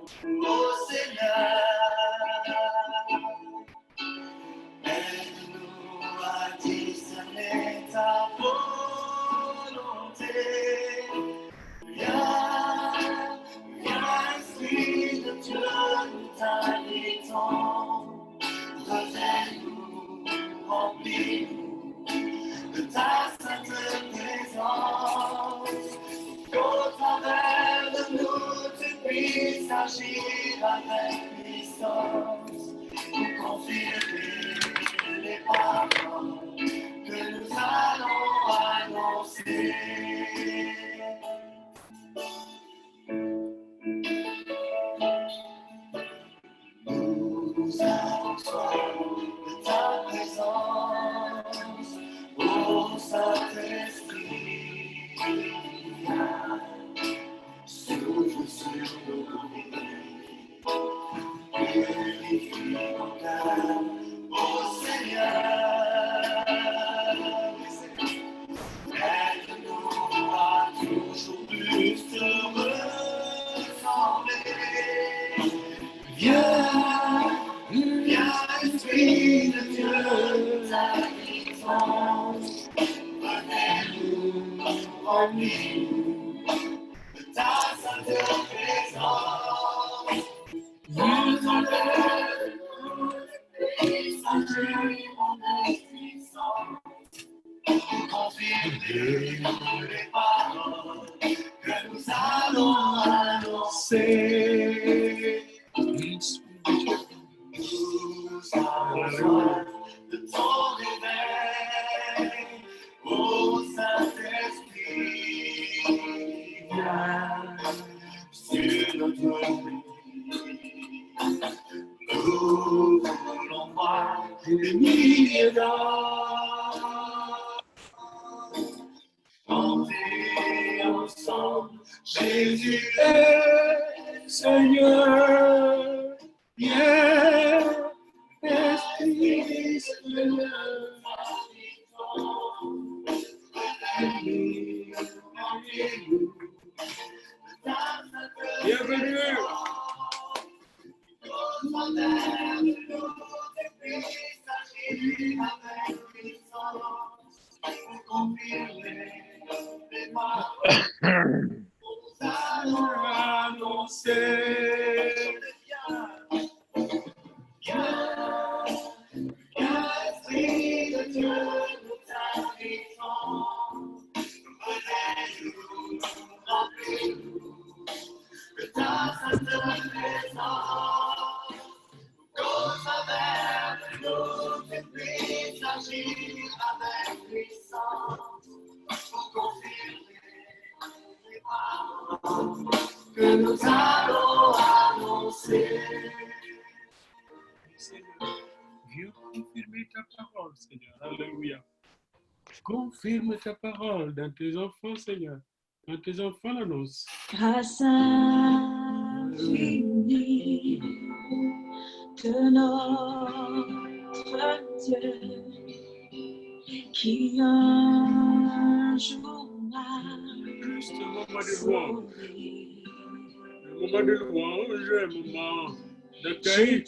Ô Seigneur. Aide-nous à discerner ta volonté. Viens, Esprit de Dieu, nous t'invitons. Reviens-nous, remplis-nous de ta sainte présence. Qu'au travers de nous, tu puisses agir avec puissance pour confirmer les paroles que nous allons annoncer. Nous avons soif de ta présence, ô Saint-Esprit. Souffle sur nos vies, purifie nos cœurs, ô Seigneur. Aide-nous à toujours plus te ressembler. Viens, Esprit de Dieu, ta puissance. Reviens-nous, remplis-nous de ta sainte présence. Nous t'enlèvons agir avec puissance. Confirmer les paroles que nous allons annoncer. Nous avons soif de ton réveil, ô Saint-Esprit. Viens sur notre vie. Nous voulons voir des milliers d'âmes chanter ensemble. Jésus est Seigneur. Viens, Esprit Seigneur. Bienvenue. Que nous allons annoncer. Seigneur, viens confirmer ta parole, Seigneur. Alléluia. Confirme ta parole dans tes enfants, Seigneur. Dans tes enfants l'annonce. Grâce infinie de notre Dieu qui un jour m'a Juste un moment de louange. Un moment de louange, un moment d'accueil,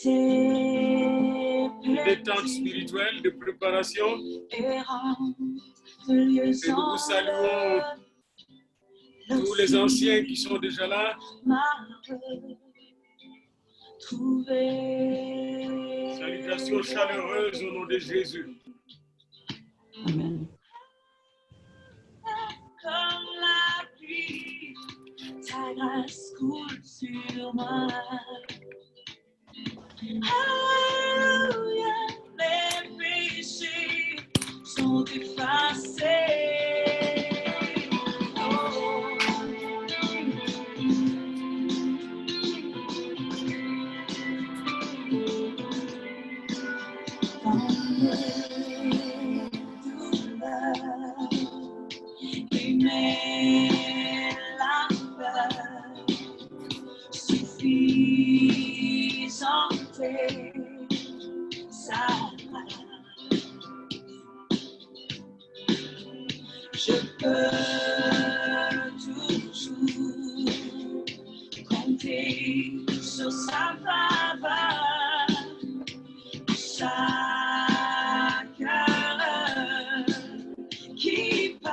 de détente spirituelle, de préparation. Et nous saluons tous les anciens qui sont déjà là. Salutations chaleureuses au nom de Jésus. Amen. Comme la pluie, ta grâce coule sur moi. Alléluia, mes péchés sont effacés. Mais la peur suffisante, ça je peux toujours compter sur sa faveur. Chaque heure qui passe.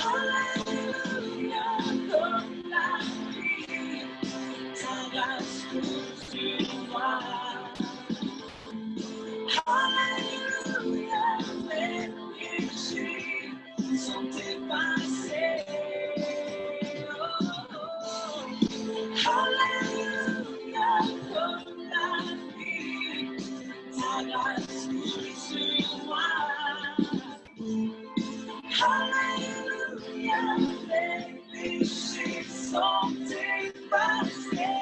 Alléluia, comme la vie, ta grâce coule sur moi. Alléluia, mes péchés sont effacés. Alléluia, comme la vie, ta grâce coule sur moi. Alléluia, mes péchés sont effacés.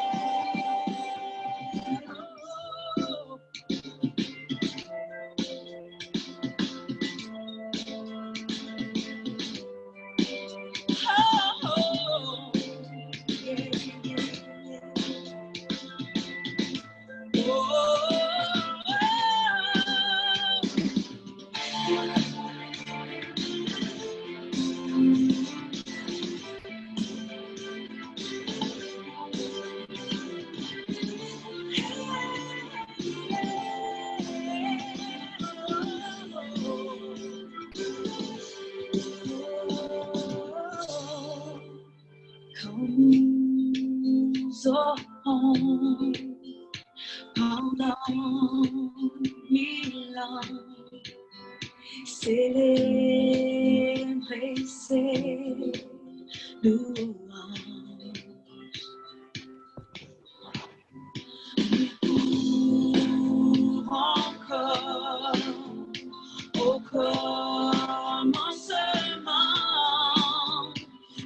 Pendant 1000 ans, célébrer ses louanges. Pour encore au commencement,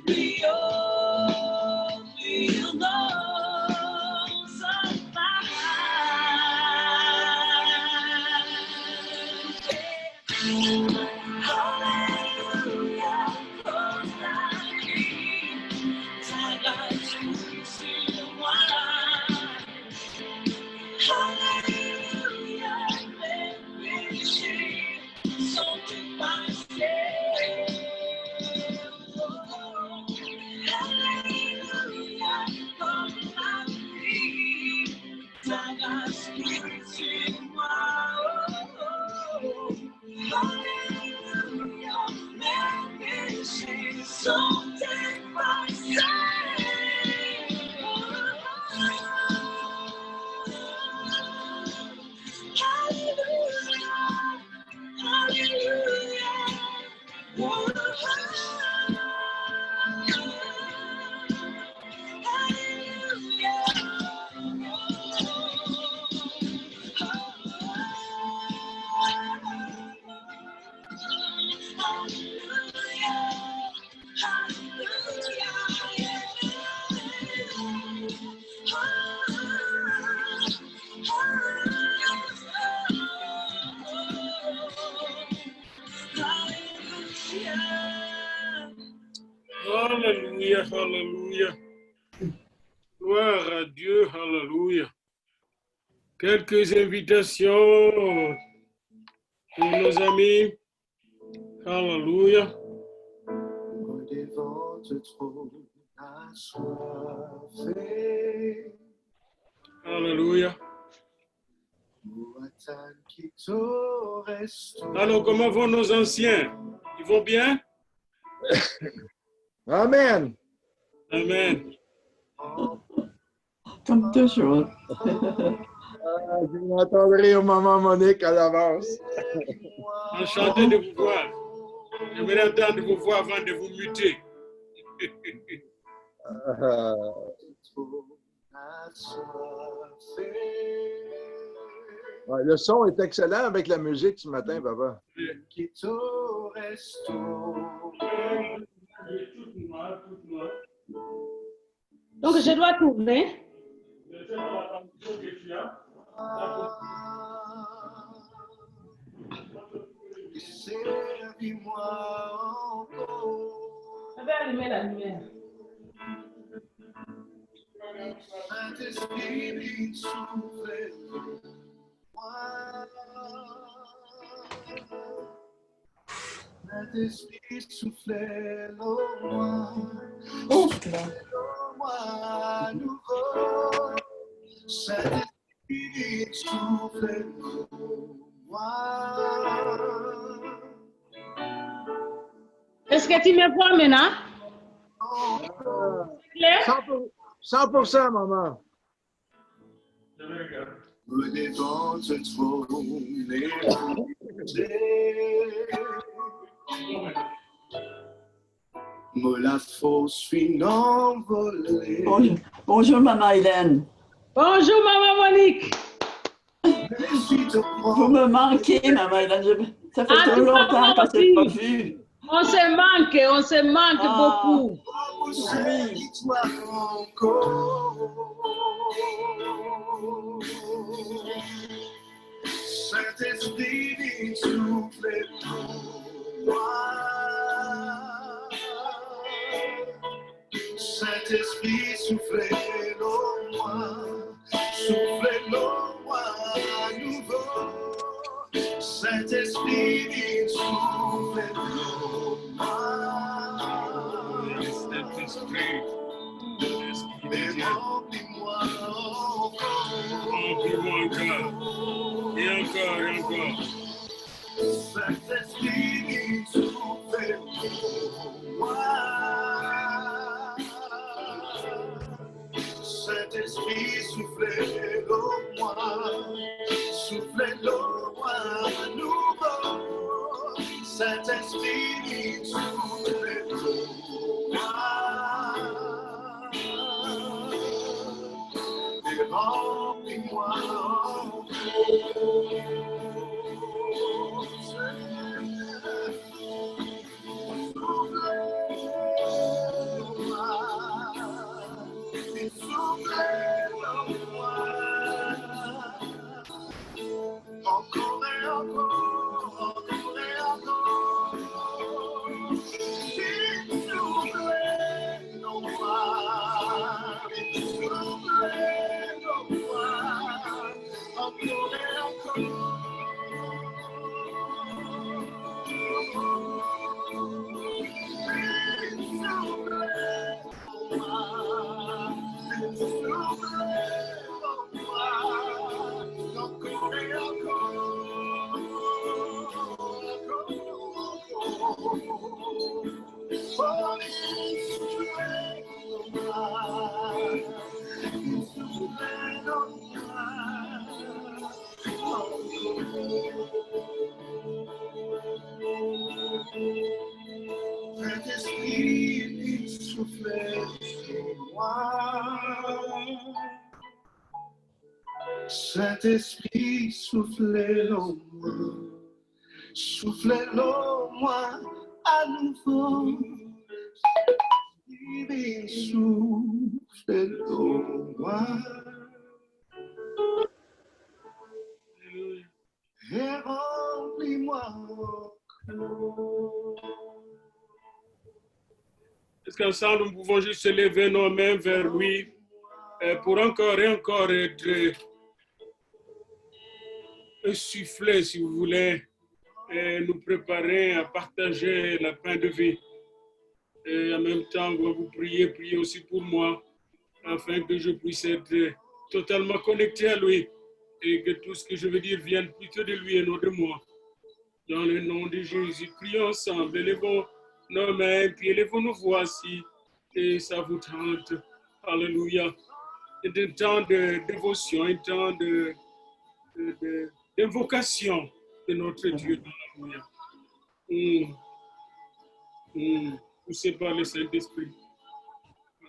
lui offrir nos Alléluia, comme la vie, ta grâce coule sur moi. Alléluia, mes péchés sont effacés. Alléluia, comme la vie, ta grâce coule sur moi. Alléluia, mes péchés sont effacés. Alléluia, alléluia. Gloire à Dieu, alléluia. Quelques invitations pour nos amis. Alléluia. Devant te trône assoiffé. Alléluia. Alors, comment vont nos anciens? Ils vont bien? Amen. Amen. Comme toujours. Je m'attendrai au moment Monique à l'avance. Enchanté de vous voir. J'aimerais entendre vos voix avant de vous muter. Ouais, le son est excellent avec la musique ce matin, papa. Donc, je dois tourner. Je vais allumer la lumière. Saint-Esprit, soufflez le moi. Soufflez-le-moi à nouveau. Saint-Esprit, soufflez-le-moi. Est-ce que tu me vois maintenant? Clair? 100%, maman. Me devant ce trône épousé, me la fausse fine envolée. Bonjour, Maman Hélène. Bonjour, Maman Monique. Vous me manquez, Maman Hélène. Ça fait trop longtemps qu'on ne s'est pas vu. On se manque beaucoup. Saint-Esprit, soufflez-moi. Saint-Esprit, soufflez-le-moi. Soufflez-le-moi à nouveau. Saint-Esprit, soufflez-le-moi. Saint-Esprit, Et remplis-moi remplis-moi encore. Et encore, et encore. Saint-Esprit, soufflez-moi. Saint-Esprit, soufflez-le-moi. Soufflez-le-moi à nouveau. Saint-Esprit, soufflez-le-moi. Et remplis-moi encore et encore, encore et encore. Soufflez-le-moi, soufflez-le-moi, encore et encore. Saint-Esprit, soufflez-moi. Saint-Esprit, soufflez-le-moi. Soufflez-le-moi à nouveau. Saint-Esprit, soufflez-le-moi. Et remplis-moi encore. Est-ce qu'ensemble, nous pouvons juste se lever nos mains vers lui pour encore et encore être soufflé, si vous voulez, et nous préparer à partager la pain de vie. Et en même temps, vous priez aussi pour moi, afin que je puisse être totalement connecté à lui et que tout ce que je veux dire vienne plutôt de lui et non de moi. Dans le nom de Jésus, prions ensemble, élevons nos mains, puis élevons nos voix ici, et ça vous tente. Alléluia. C'est un temps de dévotion, un temps d'invocation de notre Dieu. Alléluia. Poussé par le Saint-Esprit.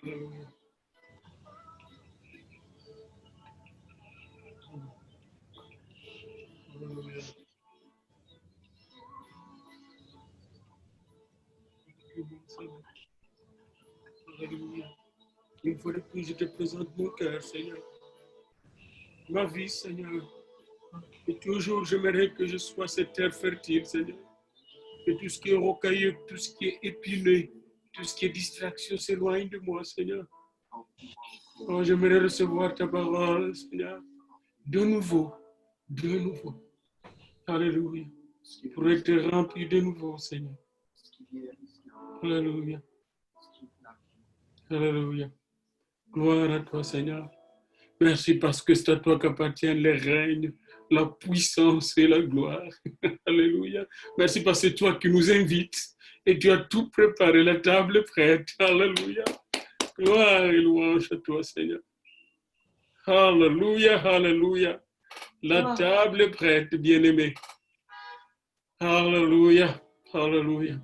Alléluia. Alléluia. Alléluia. Une fois de plus, je te présente mon cœur, Seigneur. Ma vie, Seigneur. Et toujours, j'aimerais que je sois cette terre fertile, Seigneur. Que tout ce qui est rocailleux, tout ce qui est épineux, tout ce qui est distraction s'éloigne de moi, Seigneur. Oh, j'aimerais recevoir ta parole, Seigneur. De nouveau. Alléluia. Pour être rempli de nouveau, Seigneur. Alléluia. Alléluia. Gloire à toi, Seigneur. Merci parce que c'est à toi qu'appartiennent les règnes, la puissance et la gloire. Alléluia. Merci parce que c'est toi qui nous invites et tu as tout préparé, la table est prête. Alléluia. Gloire et louange à toi, Seigneur. Alléluia, alléluia. La table est prête, bien-aimé. Alléluia, alléluia.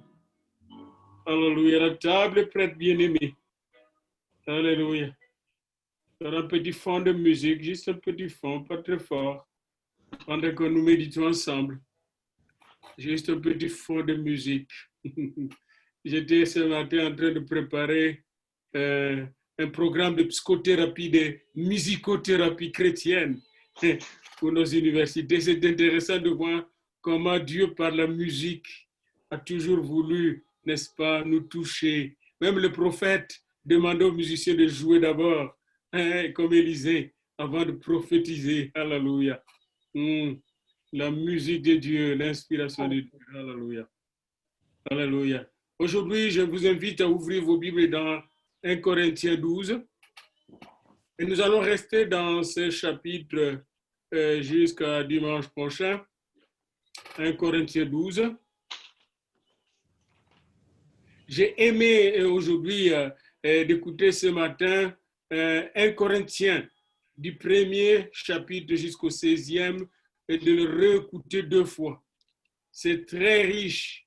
Alléluia, la table est prête, bien-aimé. Alléluia. Un petit fond de musique, juste un petit fond, pas très fort, pendant que nous méditons ensemble. Juste un petit fond de musique. J'étais ce matin en train de préparer un programme de psychothérapie, de musicothérapie chrétienne pour nos universités. C'est intéressant de voir comment Dieu, par la musique, a toujours voulu, n'est-ce pas, nous toucher. Même le prophète demandait aux musiciens de jouer d'abord, comme Élisée, avant de prophétiser. Alléluia. La musique de Dieu, l'inspiration de Dieu. Alléluia. Alléluia. Aujourd'hui, je vous invite à ouvrir vos Bibles dans 1 Corinthiens 12. Et nous allons rester dans ce chapitre jusqu'à dimanche prochain. 1 Corinthiens 12. J'ai aimé aujourd'hui d'écouter ce matin 1 Corinthiens du premier chapitre jusqu'au 16e et de le réécouter 2 fois. C'est très riche.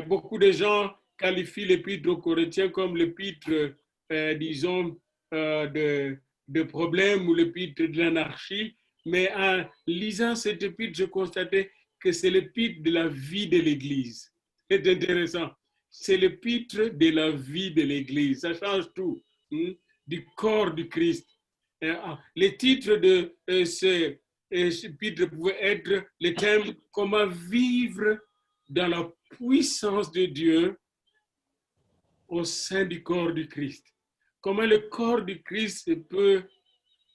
Beaucoup de gens qualifient l'épître aux Corinthiens comme l'épître, disons, de problèmes ou l'épître de l'anarchie. Mais en lisant cette épître, je constatais que c'est l'épître de la vie de l'Église. C'est intéressant. C'est l'épître de la vie de l'Église. Ça change tout. Du corps du Christ. Les titres de ce chapitre pouvaient être les thèmes « Comment vivre dans la puissance de Dieu au sein du corps du Christ ». Comment le corps du Christ peut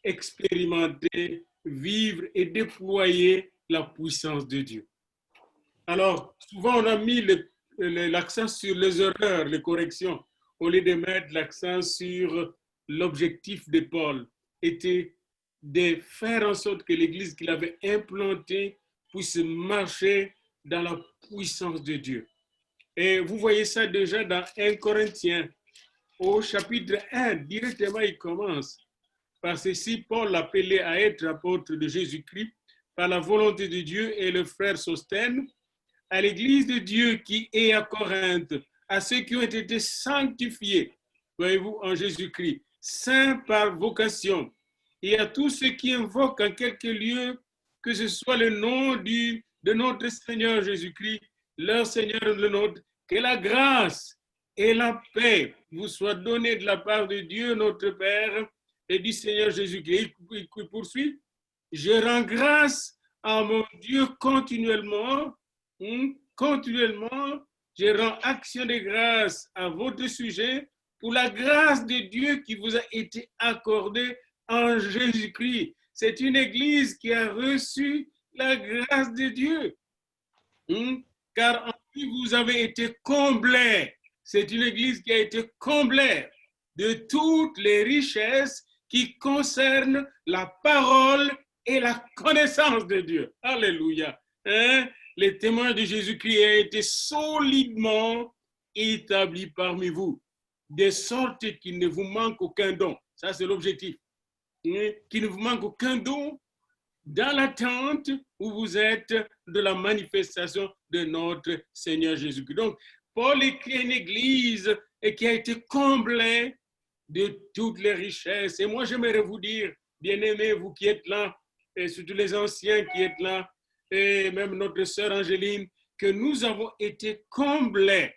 expérimenter, vivre et déployer la puissance de Dieu. Alors, souvent on a mis l'accent sur les erreurs, les corrections, au lieu de mettre l'accent sur l'objectif de Paul, était de faire en sorte que l'Église qu'il avait implantée puisse marcher dans la puissance de Dieu. Et vous voyez ça déjà dans 1 Corinthiens, au chapitre 1, directement il commence. Par ceci, Paul l'appelait à être apôtre de Jésus-Christ par la volonté de Dieu et le frère Sosthène, à l'Église de Dieu qui est à Corinthe, à ceux qui ont été sanctifiés, voyez-vous, en Jésus-Christ, saints par vocation, et à tous ceux qui invoquent en quelque lieu, que ce soit le nom de notre Seigneur Jésus-Christ, leur Seigneur le nôtre, que la grâce et la paix vous soient données de la part de Dieu notre Père et du Seigneur Jésus-Christ. Il poursuit, je rends grâce à mon Dieu continuellement, je rends action de grâce à votre sujet pour la grâce de Dieu qui vous a été accordée en Jésus-Christ. C'est une église qui a reçu la grâce de Dieu. Car en lui, vous avez été comblés. C'est une église qui a été comblée de toutes les richesses qui concernent la parole et la connaissance de Dieu. Alléluia. Les témoins de Jésus-Christ ont été solidement établis parmi vous, de sorte qu'il ne vous manque aucun don. Ça, c'est l'objectif. Qu'il ne vous manque aucun don dans l'attente où vous êtes de la manifestation de notre Seigneur Jésus-Christ. Donc, Paul écrit une église qui a été comblée de toutes les richesses. Et moi, j'aimerais vous dire, bien-aimés, vous qui êtes là, et surtout les anciens qui êtes là, et même notre sœur Angéline, que nous avons été comblés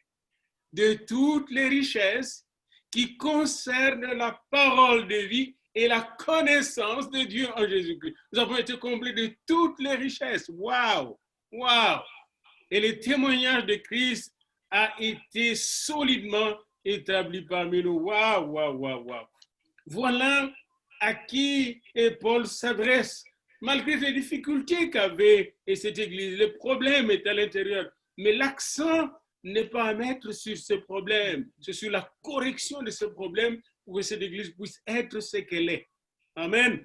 de toutes les richesses qui concernent la parole de vie et la connaissance de Dieu en Jésus-Christ. Nous avons été comblés de toutes les richesses. Waouh! Waouh! Et le témoignage de Christ a été solidement établi parmi nous. Waouh, waouh, waouh, waouh. Voilà à qui Paul s'adresse. Malgré les difficultés qu'avait cette église, le problème est à l'intérieur. Mais l'accent n'est pas à mettre sur ce problème, c'est sur la correction de ce problème pour que cette église puisse être ce qu'elle est. Amen.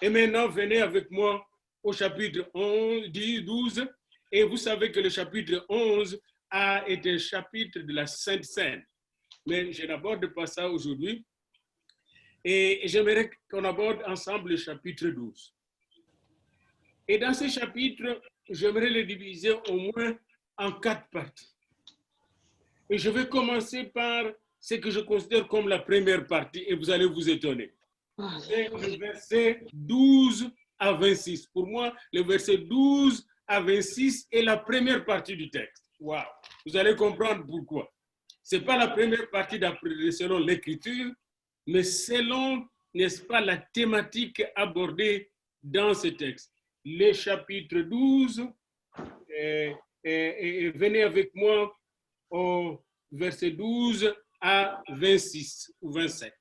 Et maintenant, venez avec moi au chapitre 11, 10, 12. Et vous savez que le chapitre 11 a été un chapitre de la Sainte Seine. Mais je n'aborde pas ça aujourd'hui. Et j'aimerais qu'on aborde ensemble le chapitre 12. Et dans ce chapitre, j'aimerais le diviser au moins en 4 parties. Et je vais commencer par ce que je considère comme la première partie, et vous allez vous étonner. C'est le verset 12 à 26. Pour moi, le verset 12 à 26 est la première partie du texte. Wow. Vous allez comprendre pourquoi. Ce n'est pas la première partie selon l'Écriture, mais selon, n'est-ce pas, la thématique abordée dans ce texte. Le chapitre 12, et venez avec moi au verset 12 à 26 ou 27.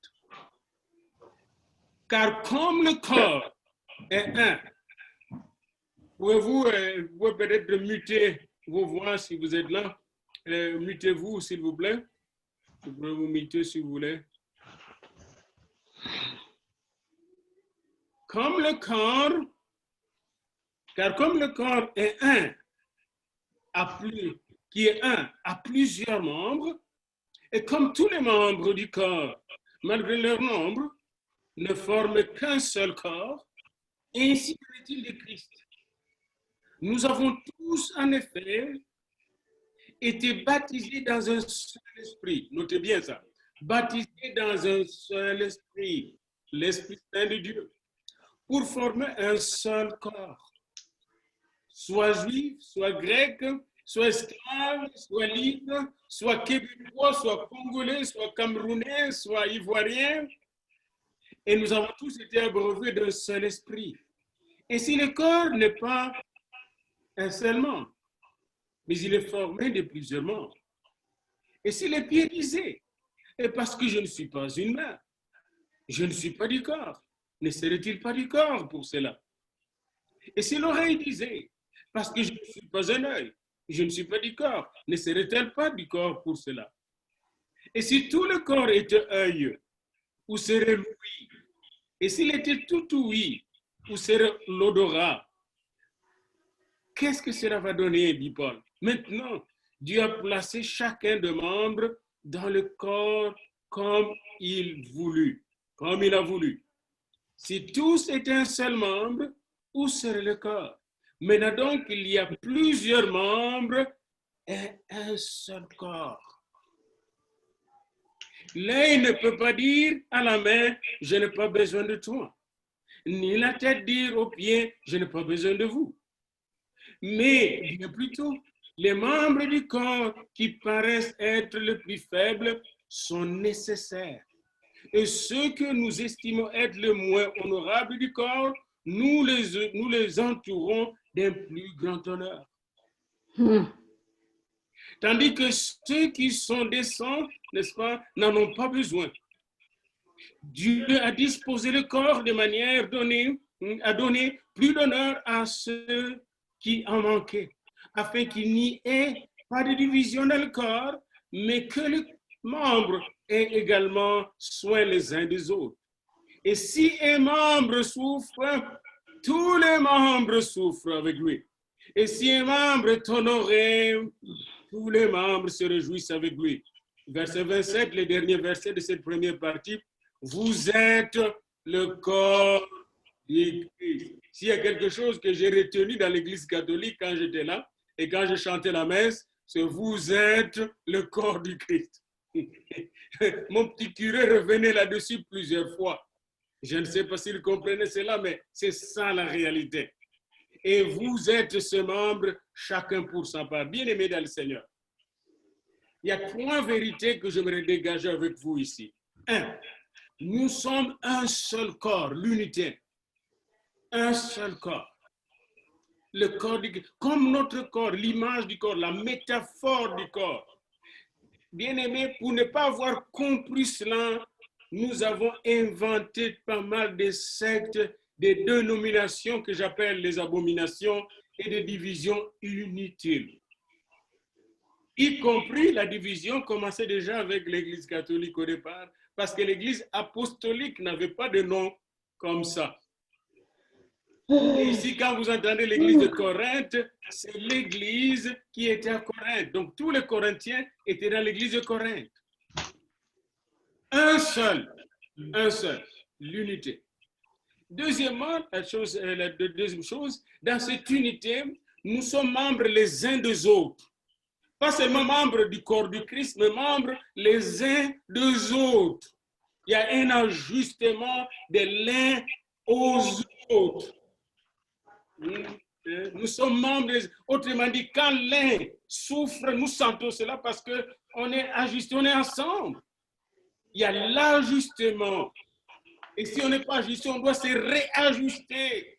Car comme le corps est un, pouvez-vous peut-être muter vos voix si vous êtes là? Mutez-vous, s'il vous plaît. Vous pouvez vous muter si vous voulez. Comme le corps, car comme le corps est un, qui est un, à plusieurs membres, et comme tous les membres du corps, malgré leur nombre, ne forment qu'un seul corps, ainsi est-il de Christ. Nous avons tous, en effet, été baptisés dans un seul esprit. Notez bien ça. Baptisés dans un seul esprit, l'Esprit Saint de Dieu, pour former un seul corps. Soit juif, soit grec, soit esclave, soit libre, soit québécois, soit congolais, soit camerounais, soit ivoirien. Et nous avons tous été abreuvés d'un seul esprit. Et si le corps n'est pas un seul membre, mais il est formé de plusieurs membres. Et si les pieds disaient, et parce que je ne suis pas une main, je ne suis pas du corps, ne serait-il pas du corps pour cela? Et si l'oreille disait, parce que je ne suis pas un œil, je ne suis pas du corps, ne serait-elle pas du corps pour cela? Et si tout le corps était œil, où serait l'ouïe? Et s'il était tout ouïe, où serait l'odorat? Qu'est-ce que cela va donner, dit Paul? Maintenant, Dieu a placé chacun des membres dans le corps comme il voulut, comme il a voulu. Si tous étaient un seul membre, où serait le corps? Maintenant donc, il y a plusieurs membres et un seul corps. L'œil ne peut pas dire à la main, je n'ai pas besoin de toi. Ni la tête dire aux pieds, je n'ai pas besoin de vous. Mais, bien plutôt, les membres du corps qui paraissent être les plus faibles sont nécessaires. Et ceux que nous estimons être les moins honorables du corps, nous les entourons d'un plus grand honneur. Tandis que ceux qui sont décents, n'est-ce pas, n'en ont pas besoin. Dieu a disposé le corps de manière à donner plus d'honneur à ceux qui en manquaient, afin qu'il n'y ait pas de division dans le corps, mais que les membres aient également soin les uns des autres. Et si un membre souffre, tous les membres souffrent avec lui. Et si un membre est honoré, tous les membres se réjouissent avec lui. Verset 27, le dernier verset de cette première partie. Vous êtes le corps du Christ. S'il y a quelque chose que j'ai retenu dans l'Église catholique quand j'étais là et quand je chantais la messe, c'est vous êtes le corps du Christ. Mon petit curé revenait là-dessus plusieurs fois. Je ne sais pas s'il comprenait cela, mais c'est ça la réalité. Et vous êtes ce membre, chacun pour sa part. Bien-aimés dans le Seigneur, il y a 3 vérités que j'aimerais dégager avec vous ici. 1, nous sommes un seul corps, l'unité. Un seul corps. Le corps du Christ, comme notre corps, l'image du corps, la métaphore du corps. Bien-aimés, pour ne pas avoir compris cela, nous avons inventé pas mal de sectes, des dénominations que j'appelle les abominations et des divisions inutiles. y compris la division commençait déjà avec l'Église catholique au départ, parce que l'Église apostolique n'avait pas de nom comme ça. Et ici, quand vous entendez l'Église de Corinthe, c'est l'Église qui était à Corinthe. Donc, tous les Corinthiens étaient dans l'Église de Corinthe. Un seul, l'unité. Deuxièmement, la deuxième chose, dans cette unité, nous sommes membres les uns des autres. Pas seulement membres du corps du Christ, mais membres les uns des autres. Il y a un ajustement de l'un aux autres. Nous sommes membres, autrement dit, quand l'un souffre, nous sentons cela parce qu'on est ajustés, on est ensemble. Il y a l'ajustement. Et si on n'est pas ajusté, on doit se réajuster.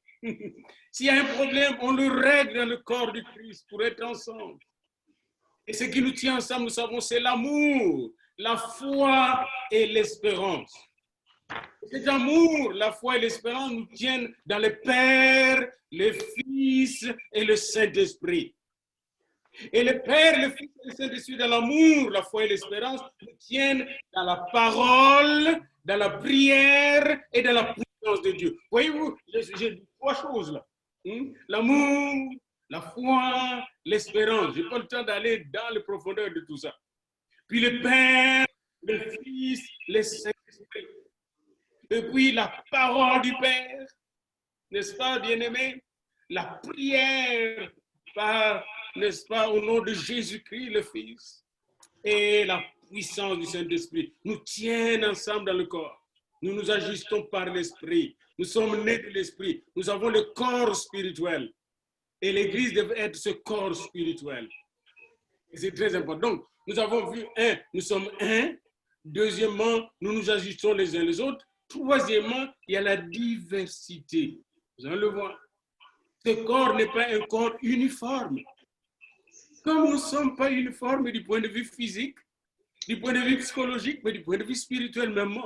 S'il y a un problème, on le règle dans le corps du Christ pour être ensemble. Et ce qui nous tient ensemble, nous savons, c'est l'amour, la foi et l'espérance. Cet amour, la foi et l'espérance nous tiennent dans le Père, le Fils et le Saint-Esprit. Et le Père, le Fils et le Saint-Esprit, dans l'amour, la foi et l'espérance, nous tiennent dans la parole, dans la prière et dans la puissance de Dieu. Voyez-vous, j'ai dit trois choses là. L'amour, la foi, l'espérance. Je n'ai pas le temps d'aller dans les profondeurs de tout ça. Puis le Père, le Fils, le Saint-Esprit. Et puis la parole du Père, n'est-ce pas, bien-aimé? La prière par, n'est-ce pas, au nom de Jésus-Christ, le Fils, et la puissance du Saint-Esprit nous tiennent ensemble dans le corps. Nous nous ajustons par l'Esprit. Nous sommes nés de l'Esprit. Nous avons le corps spirituel. Et l'Église devait être ce corps spirituel. Et c'est très important. Donc, nous avons vu, nous sommes un. Deuxièmement, nous nous ajustons les uns les autres. Troisièmement, il y a la diversité. Vous allez le voir. Ce corps n'est pas un corps uniforme. Comme nous ne sommes pas uniformes du point de vue physique, du point de vue psychologique, mais du point de vue spirituel même.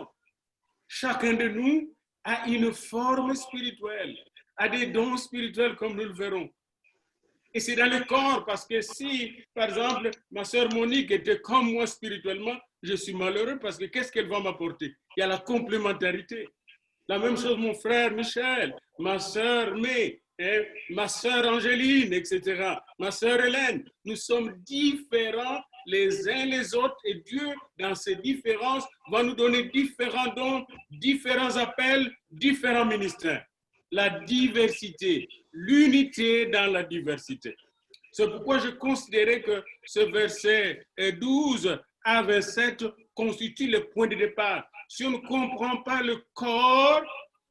Chacun de nous a une forme spirituelle, a des dons spirituels comme nous le verrons. Et c'est dans le corps, parce que si, par exemple, ma sœur Monique était comme moi spirituellement, je suis malheureux parce que qu'est-ce qu'elle va m'apporter? Il y a la complémentarité. La même chose, mon frère Michel, ma sœur May, ma sœur Angéline, etc. Ma sœur Hélène. Nous sommes différents les uns les autres et Dieu, dans ces différences, va nous donner différents dons, différents appels, différents ministères. La diversité, l'unité dans la diversité. C'est pourquoi je considérais que ce verset 12 à 27 constitue le point de départ. Si on ne comprend pas le corps,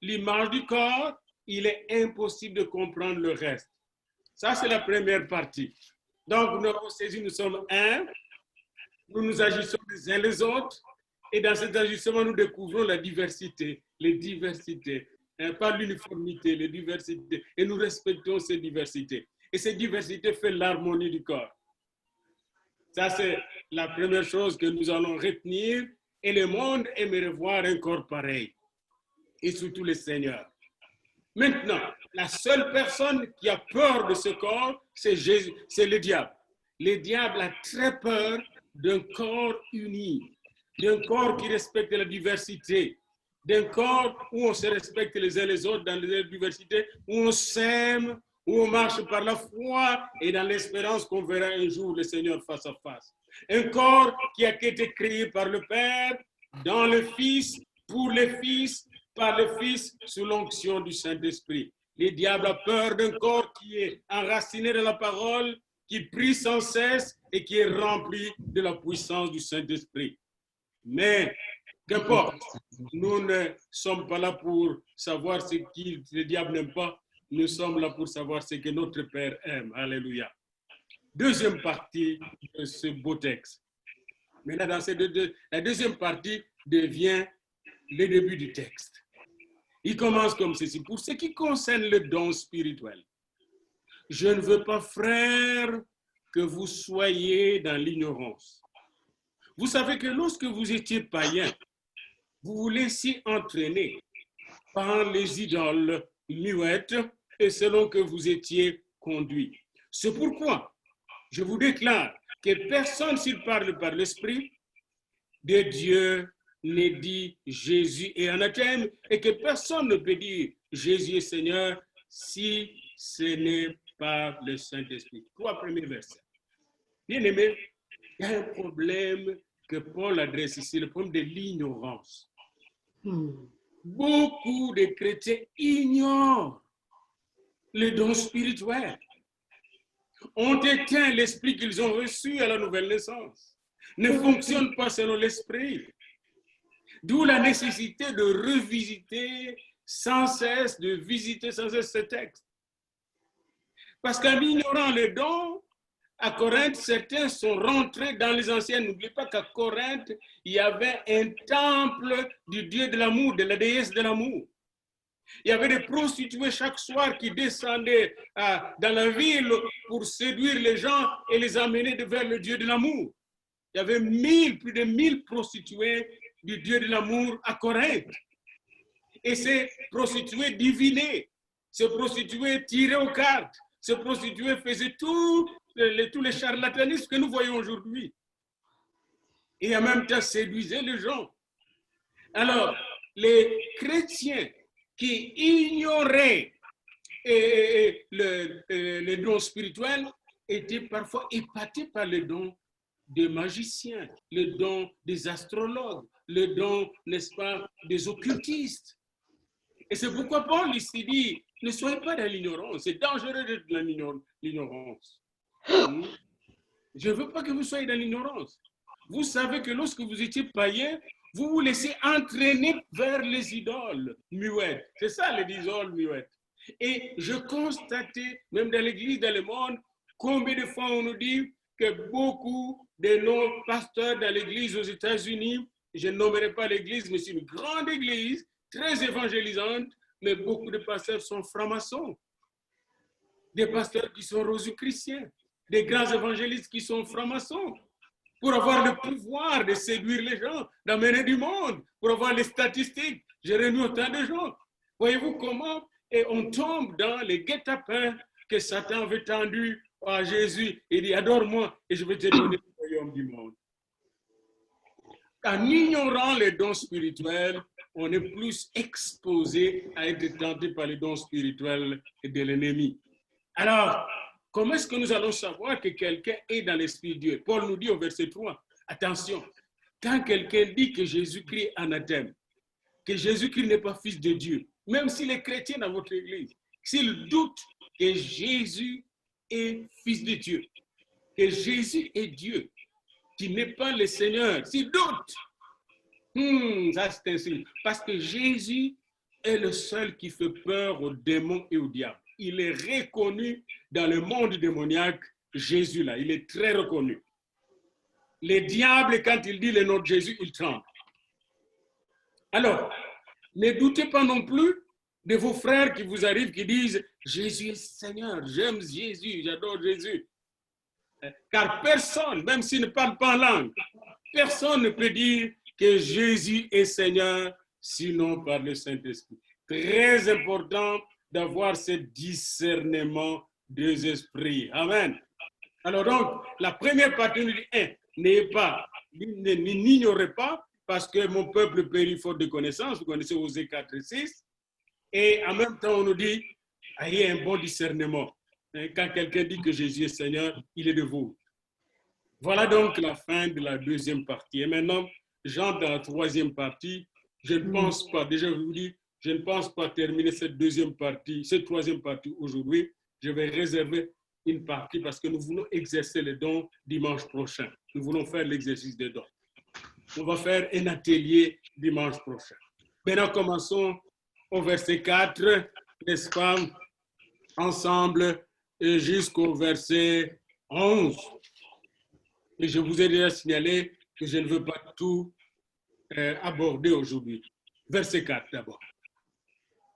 l'image du corps, il est impossible de comprendre le reste. Ça, c'est la première partie. Donc, nous avons saisi, nous sommes un, nous nous agissons les uns les autres, et dans cet ajustement, nous découvrons la diversité, les diversités, pas l'uniformité, les diversités, et nous respectons ces diversités. Et ces diversités font l'harmonie du corps. Ça, c'est la première chose que nous allons retenir, et le monde aimerait voir un corps pareil, et surtout les seigneurs. Maintenant, la seule personne qui a peur de ce corps, c'est Jésus, c'est le diable. Le diable a très peur d'un corps uni, d'un corps qui respecte la diversité, d'un corps où on se respecte les uns les autres dans la diversité, où on s'aime, où on marche par la foi et dans l'espérance qu'on verra un jour le Seigneur face à face. Un corps qui a été créé par le Père, dans le Fils, pour le Fils, par le Fils, sous l'onction du Saint-Esprit. Le diable a peur d'un corps qui est enraciné dans la parole, qui prie sans cesse et qui est rempli de la puissance du Saint-Esprit. Mais, qu'importe, nous ne sommes pas là pour savoir ce que le diable n'aime pas. Nous sommes là pour savoir ce que notre Père aime. Alléluia. Deuxième partie de ce beau texte. Maintenant, la deuxième partie devient le début du texte. Il commence comme ceci. Pour ce qui concerne le don spirituel, je ne veux pas, frères, que vous soyez dans l'ignorance. Vous savez que lorsque vous étiez païens, vous vous laissiez entraîner par les idoles muettes et selon que vous étiez conduits. C'est pourquoi je vous déclare que personne, s'il parle par l'Esprit de Dieu, ne dit Jésus est anathème, et que personne ne peut dire Jésus est Seigneur si ce n'est pas le Saint-Esprit. 3 premiers versets. Bien aimé, il y a un problème que Paul adresse ici, le problème de l'ignorance. Beaucoup de chrétiens ignorent les dons spirituels, ont éteint l'esprit qu'ils ont reçu à la nouvelle naissance, ne fonctionnent pas selon l'esprit. D'où la nécessité de revisiter sans cesse, de visiter sans cesse ce texte. Parce qu'en ignorant les dons, à Corinthe, certains sont rentrés dans les anciennes. N'oubliez pas qu'à Corinthe, il y avait un temple du Dieu de l'amour, de la déesse de l'amour. Il y avait des prostituées chaque soir qui descendaient dans la ville pour séduire les gens et les amener vers le Dieu de l'amour. Il y avait plus de 1000 prostituées du Dieu de l'amour à Corinthe. Et ces prostituées divinaient, ces prostituées tiraient aux cartes, ces prostituées faisaient tous les charlatanismes que nous voyons aujourd'hui. Et en même temps séduisaient les gens. Alors, les chrétiens qui ignoraient les dons spirituels étaient parfois épatés par les dons des magiciens, le don des astrologues, le don, n'est-ce pas, des occultistes. Et c'est pourquoi Paul ici dit, ne soyez pas dans l'ignorance, c'est dangereux d'être dans l'ignorance. Je ne veux pas que vous soyez dans l'ignorance. Vous savez que lorsque vous étiez païen, vous vous laissez entraîner vers les idoles muettes. C'est ça les idoles muettes. Et je constatais, même dans l'église, dans le monde, combien de fois on nous dit que beaucoup de nos pasteurs dans l'église aux États-Unis, je ne nommerai pas l'église, mais c'est une grande église, très évangélisante, mais beaucoup de pasteurs sont francs-maçons. Des pasteurs qui sont rosicruciens, des grands évangélistes qui sont francs-maçons, pour avoir le pouvoir de séduire les gens, d'amener du monde, pour avoir les statistiques. J'ai réuni autant de gens. Voyez-vous comment on tombe dans les guet-apens que Satan avait tendu à Jésus. Il dit, adore-moi et je vais te donner le royaume du monde. En ignorant les dons spirituels, on est plus exposé à être tenté par les dons spirituels de l'ennemi. Alors, comment est-ce que nous allons savoir que quelqu'un est dans l'Esprit de Dieu? Paul nous dit au verset 3, attention, quand quelqu'un dit que Jésus-Christ est anathème, que Jésus-Christ n'est pas fils de Dieu, même s'il est chrétien dans votre église, s'il doute que Jésus est fils de Dieu, que Jésus est Dieu, qu'il n'est pas le Seigneur, s'il doute, ça c'est un signe, parce que Jésus est le seul qui fait peur aux démons et aux diables. Il est reconnu dans le monde démoniaque, Jésus là, il est très reconnu. Les diables, quand il dit le nom de Jésus, ils tremblent. Alors, ne doutez pas non plus de vos frères qui vous arrivent, qui disent « Jésus est Seigneur, j'aime Jésus, j'adore Jésus ». Car personne, même s'il ne parle pas en langue, personne ne peut dire que Jésus est Seigneur, sinon par le Saint-Esprit. Très important d'avoir ce discernement des esprits. Amen. Alors donc, la première partie nous dit, n'ignorez pas, parce que mon peuple périt faute de connaissance, vous connaissez Osée 4 et 6, et en même temps on nous dit, ayez un bon discernement. Quand quelqu'un dit que Jésus est Seigneur, il est de vous. Voilà donc la fin de la deuxième partie. Et maintenant, j'entre dans la troisième partie. Je ne pense pas, déjà je vous dis, je ne pense pas terminer cette troisième partie aujourd'hui. Je vais réserver une partie parce que nous voulons exercer les dons dimanche prochain. Nous voulons faire l'exercice des dons. On va faire un atelier dimanche prochain. Maintenant, commençons au verset 4, n'est-ce pas, ensemble, jusqu'au verset 11. Et je vous ai déjà signalé que je ne veux pas tout aborder aujourd'hui. Verset 4 d'abord.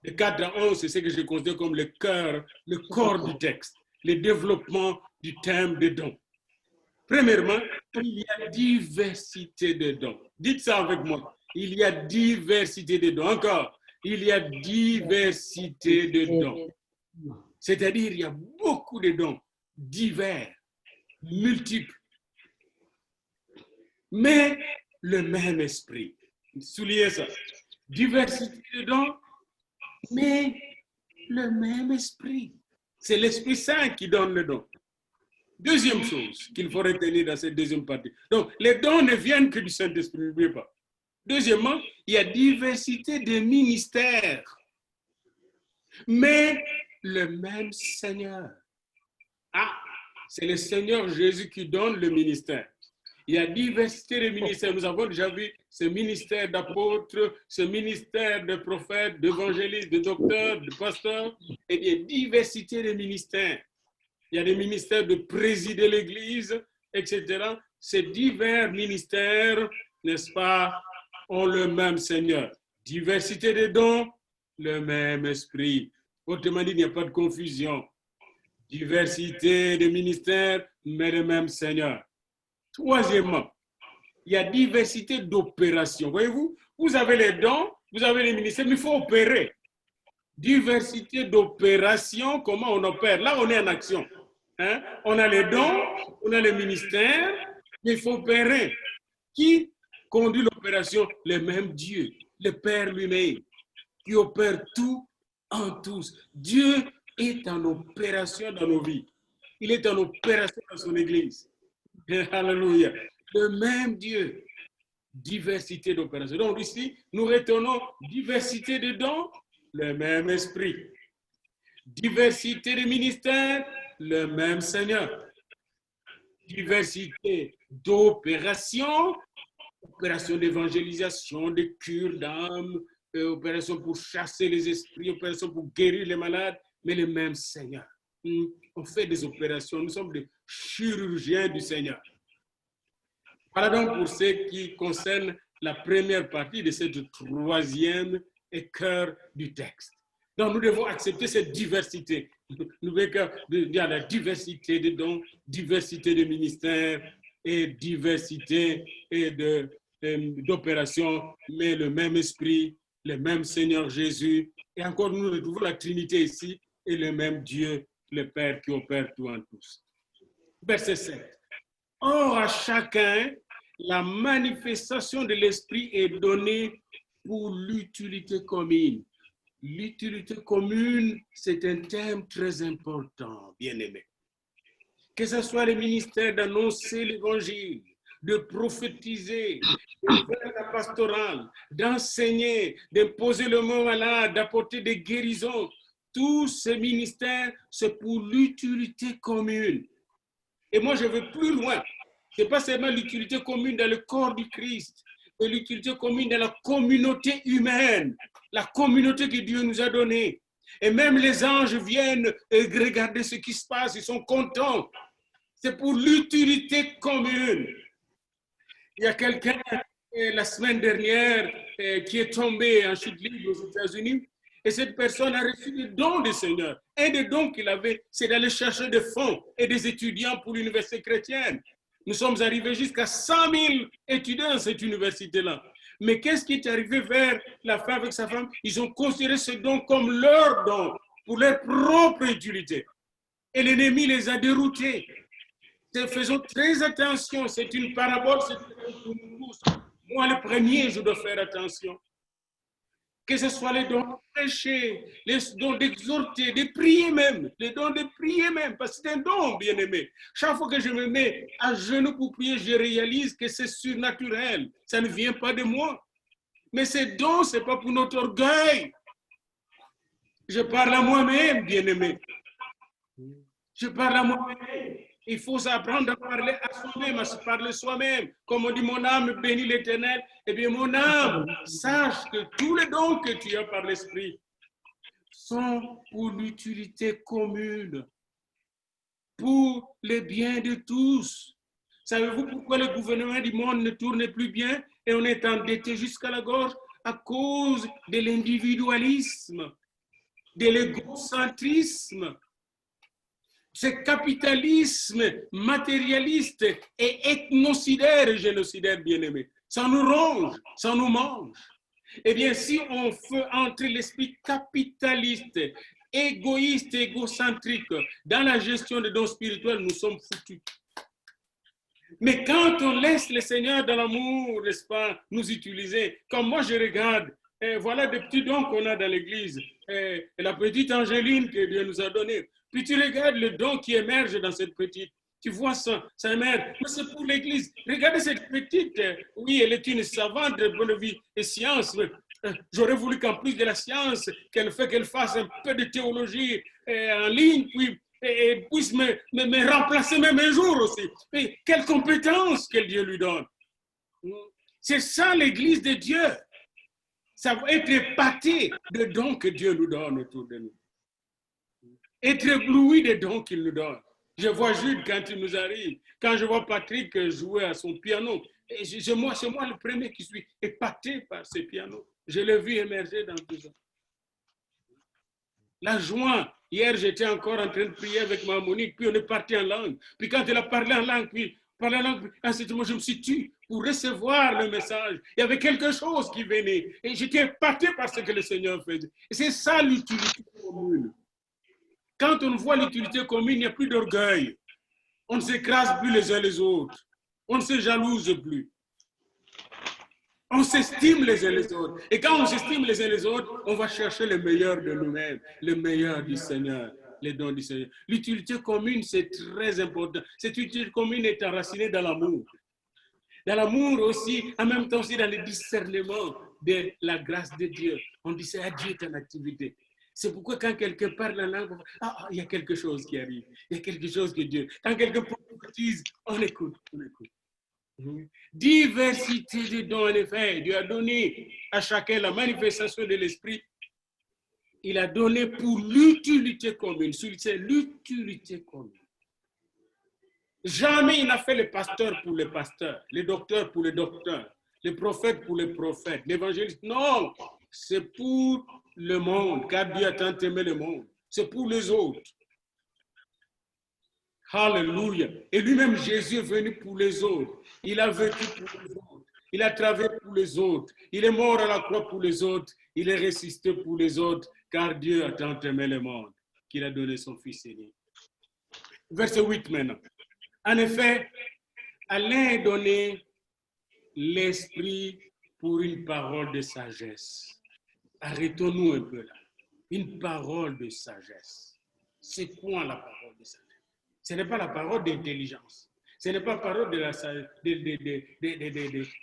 De 4 à 11, c'est ce que je considère comme le cœur, le corps du texte, le développement du thème des dons. Premièrement, il y a diversité de dons. Dites ça avec moi. Il y a diversité de dons. Encore, il y a diversité de dons. C'est-à-dire, il y a beaucoup de dons divers, multiples. mais le même esprit. Soulignez ça. Diversité de dons, mais le même esprit. C'est l'Esprit Saint qui donne le don. Deuxième chose qu'il faut retenir dans cette deuxième partie. Donc, les dons ne viennent que du Saint-Esprit, n'oubliez pas. Deuxièmement, il y a diversité de ministères, mais le même Seigneur. Ah, c'est le Seigneur Jésus qui donne le ministère. Il y a diversité de ministères. Nous avons déjà vu ce ministère d'apôtre, ce ministère de prophète, d'évangéliste, de docteur, de pasteur. Et il y a diversité de ministères. Il y a des ministères de présider l'Église, etc. Ces divers ministères, n'est-ce pas, ont le même Seigneur. Diversité de dons, le même esprit. Autrement dit, il n'y a pas de confusion. Diversité de ministères, mais le même Seigneur. Troisièmement, il y a diversité d'opérations. Voyez-vous, vous avez les dons, vous avez les ministères, mais il faut opérer. Diversité d'opérations, comment on opère? Là, on est en action. Hein? On a les dons, on a les ministères, mais il faut opérer. Qui conduit l'opération? Le même Dieu, le Père lui-même, qui opère tout en tous. Dieu est en opération dans nos vies. Il est en opération dans son Église. Alléluia. Le même Dieu. Diversité d'opérations. Donc ici, nous retenons diversité de dons, le même esprit. Diversité de ministères, le même Seigneur. Diversité d'opérations, opérations d'évangélisation, de cure d'âme, opérations pour chasser les esprits, opérations pour guérir les malades, mais le même Seigneur. On fait des opérations, nous sommes des chirurgiens du Seigneur. Voilà donc pour ce qui concerne la première partie de cette troisième cœur du texte. Donc nous devons accepter cette diversité. Nous devons dire la diversité de dons, diversité de ministères et diversité d'opérations, mais le même esprit, le même Seigneur Jésus. Et encore, nous retrouvons la Trinité ici et le même Dieu, le Père qui opère tout en tous. Verset 7. Or, à chacun, la manifestation de l'Esprit est donnée pour l'utilité commune. L'utilité commune, c'est un thème très important, bien-aimé. Que ce soit le ministère d'annoncer l'Évangile, de prophétiser, de faire la pastorale, d'enseigner, d'imposer le mot malade, d'apporter des guérisons, tous ces ministères, c'est pour l'utilité commune. Et moi, je vais plus loin. Ce n'est pas seulement l'utilité commune dans le corps du Christ, mais l'utilité commune dans la communauté humaine, la communauté que Dieu nous a donnée. Et même les anges viennent regarder ce qui se passe, ils sont contents. C'est pour l'utilité commune. Il y a quelqu'un, la semaine dernière, qui est tombé en chute libre aux États-Unis. Et cette personne a reçu des dons du Seigneur. Un des dons qu'il avait, c'est d'aller chercher des fonds et des étudiants pour l'université chrétienne. Nous sommes arrivés jusqu'à 100 000 étudiants dans cette université-là. Mais qu'est-ce qui est arrivé vers la fin avec sa femme? Ils ont considéré ce don comme leur don, pour leur propre utilité. Et l'ennemi les a déroutés. Faisons très attention, c'est une parabole, c'est pour nous tous. Moi, le premier, je dois faire attention. Que ce soit les dons de prêcher, les dons d'exhorter, de prier même, les dons de prier même, parce que c'est un don, bien-aimé. Chaque fois que je me mets à genoux pour prier, je réalise que c'est surnaturel. Ça ne vient pas de moi. Mais ces dons, ce n'est pas pour notre orgueil. Je parle à moi-même, bien-aimé. Je parle à moi-même. Il faut apprendre à parler à soi-même, à se parler soi-même. Comme on dit, mon âme bénit l'Éternel. Eh bien, mon âme, sache que tous les dons que tu as par l'Esprit sont pour l'utilité commune, pour le bien de tous. Savez-vous pourquoi le gouvernement du monde ne tourne plus bien et on est endetté jusqu'à la gorge? À cause de l'individualisme, de l'égocentrisme. Ce capitalisme matérialiste et ethnocidaire et génocidaire, bien-aimé, ça nous ronge, ça nous mange. Eh bien, si on fait entrer l'esprit capitaliste, égoïste, égocentrique dans la gestion des dons spirituels, nous sommes foutus. Mais quand on laisse le Seigneur dans l'amour, n'est-ce pas, nous utiliser, comme moi je regarde, voilà des petits dons qu'on a dans l'église, et la petite Angéline que Dieu nous a donnée. Puis tu regardes le don qui émerge dans cette petite. Tu vois ça émerge. Mais c'est pour l'église. Regardez cette petite. Oui, elle est une savante de bonne vie et science. J'aurais voulu qu'en plus de la science, qu'elle fasse un peu de théologie en ligne, puis et puisse me remplacer même un jour aussi. Et quelle compétence que Dieu lui donne. C'est ça l'église de Dieu. Ça va être épaté de dons que Dieu nous donne autour de nous. Être ébloui des dons qu'il nous donne. Je vois Jude quand il nous arrive. Quand je vois Patrick jouer à son piano, c'est moi le premier qui suis épaté par ce piano. Je l'ai vu émerger dans tout ça. La joie. Hier, j'étais encore en train de prier avec ma Monique, puis on est parti en langue. Puis quand elle a parlé en langue, à ce moment, je me suis tué pour recevoir le message. Il y avait quelque chose qui venait. Et j'étais épaté par ce que le Seigneur faisait. Et c'est ça l'utilité commune. Quand on voit l'utilité commune, il n'y a plus d'orgueil. On ne s'écrase plus les uns les autres. On ne se jalouse plus. On s'estime les uns les autres. Et quand on s'estime les uns les autres, on va chercher le meilleur de nous-mêmes, le meilleur du Seigneur, les dons du Seigneur. L'utilité commune, c'est très important. Cette utilité commune est enracinée dans l'amour. Dans l'amour aussi, en même temps aussi dans le discernement de la grâce de Dieu. On dit, c'est Dieu est en activité. C'est pourquoi quand quelqu'un parle en langue, il y a quelque chose qui arrive. Il y a quelque chose que Dieu... Quand quelqu'un prophétise, on écoute, on écoute. Diversité de dons, en effet. Dieu a donné à chacun la manifestation de l'Esprit. Il a donné pour l'utilité commune. C'est l'utilité commune. Jamais il n'a fait le pasteur pour les pasteurs, le docteur pour les docteurs, le prophète pour les prophètes, l'évangéliste. Non, c'est pour le monde, car Dieu a tant aimé le monde. C'est pour les autres. Alléluia. Et lui-même, Jésus est venu pour les autres. Il a vécu pour les autres. Il a travaillé pour les autres. Il est mort à la croix pour les autres. Il est ressuscité pour les autres, car Dieu a tant aimé le monde qu'il a donné son Fils aîné. Verset 8 maintenant. En effet, Alain est donné l'esprit pour une parole de sagesse. Arrêtons-nous un peu là. Une parole de sagesse. C'est quoi la parole de sagesse? Ce n'est pas la parole d'intelligence. Ce n'est pas la parole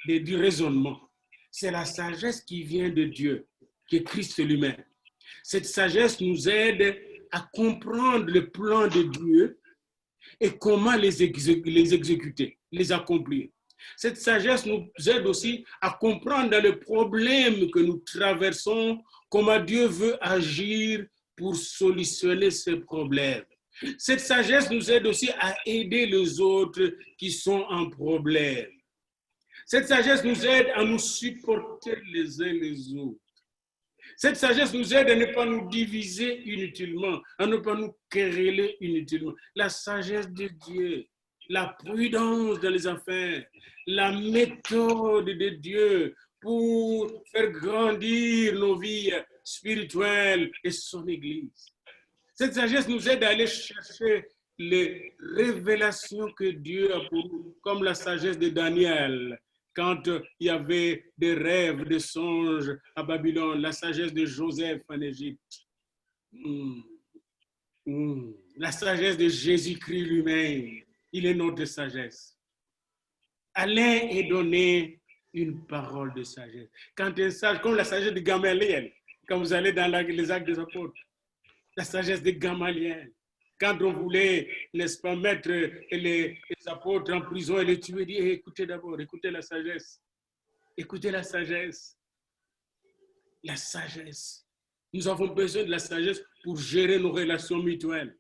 du raisonnement. C'est la sagesse qui vient de Dieu, qui est Christ lui-même. Cette sagesse nous aide à comprendre le plan de Dieu et comment les exécuter, les accomplir. Cette sagesse nous aide aussi à comprendre dans les problèmes que nous traversons, comment Dieu veut agir pour solutionner ces problèmes. Cette sagesse nous aide aussi à aider les autres qui sont en problème. Cette sagesse nous aide à nous supporter les uns les autres. Cette sagesse nous aide à ne pas nous diviser inutilement, à ne pas nous quereller inutilement. La sagesse de Dieu, la prudence dans les affaires, la méthode de Dieu pour faire grandir nos vies spirituelles et son Église. Cette sagesse nous aide à aller chercher les révélations que Dieu a pour nous, comme la sagesse de Daniel, quand il y avait des rêves, des songes à Babylone, la sagesse de Joseph en Égypte, la sagesse de Jésus-Christ lui-même, il est notre sagesse. Alain est donné une parole de sagesse. Quand un sage, comme la sagesse de Gamaliel, quand vous allez dans les actes des apôtres, la sagesse de Gamaliel. Quand on voulait, n'est-ce pas, mettre les apôtres en prison et les tuer, dit, écoutez d'abord, écoutez la sagesse. Écoutez la sagesse. La sagesse. Nous avons besoin de la sagesse pour gérer nos relations mutuelles.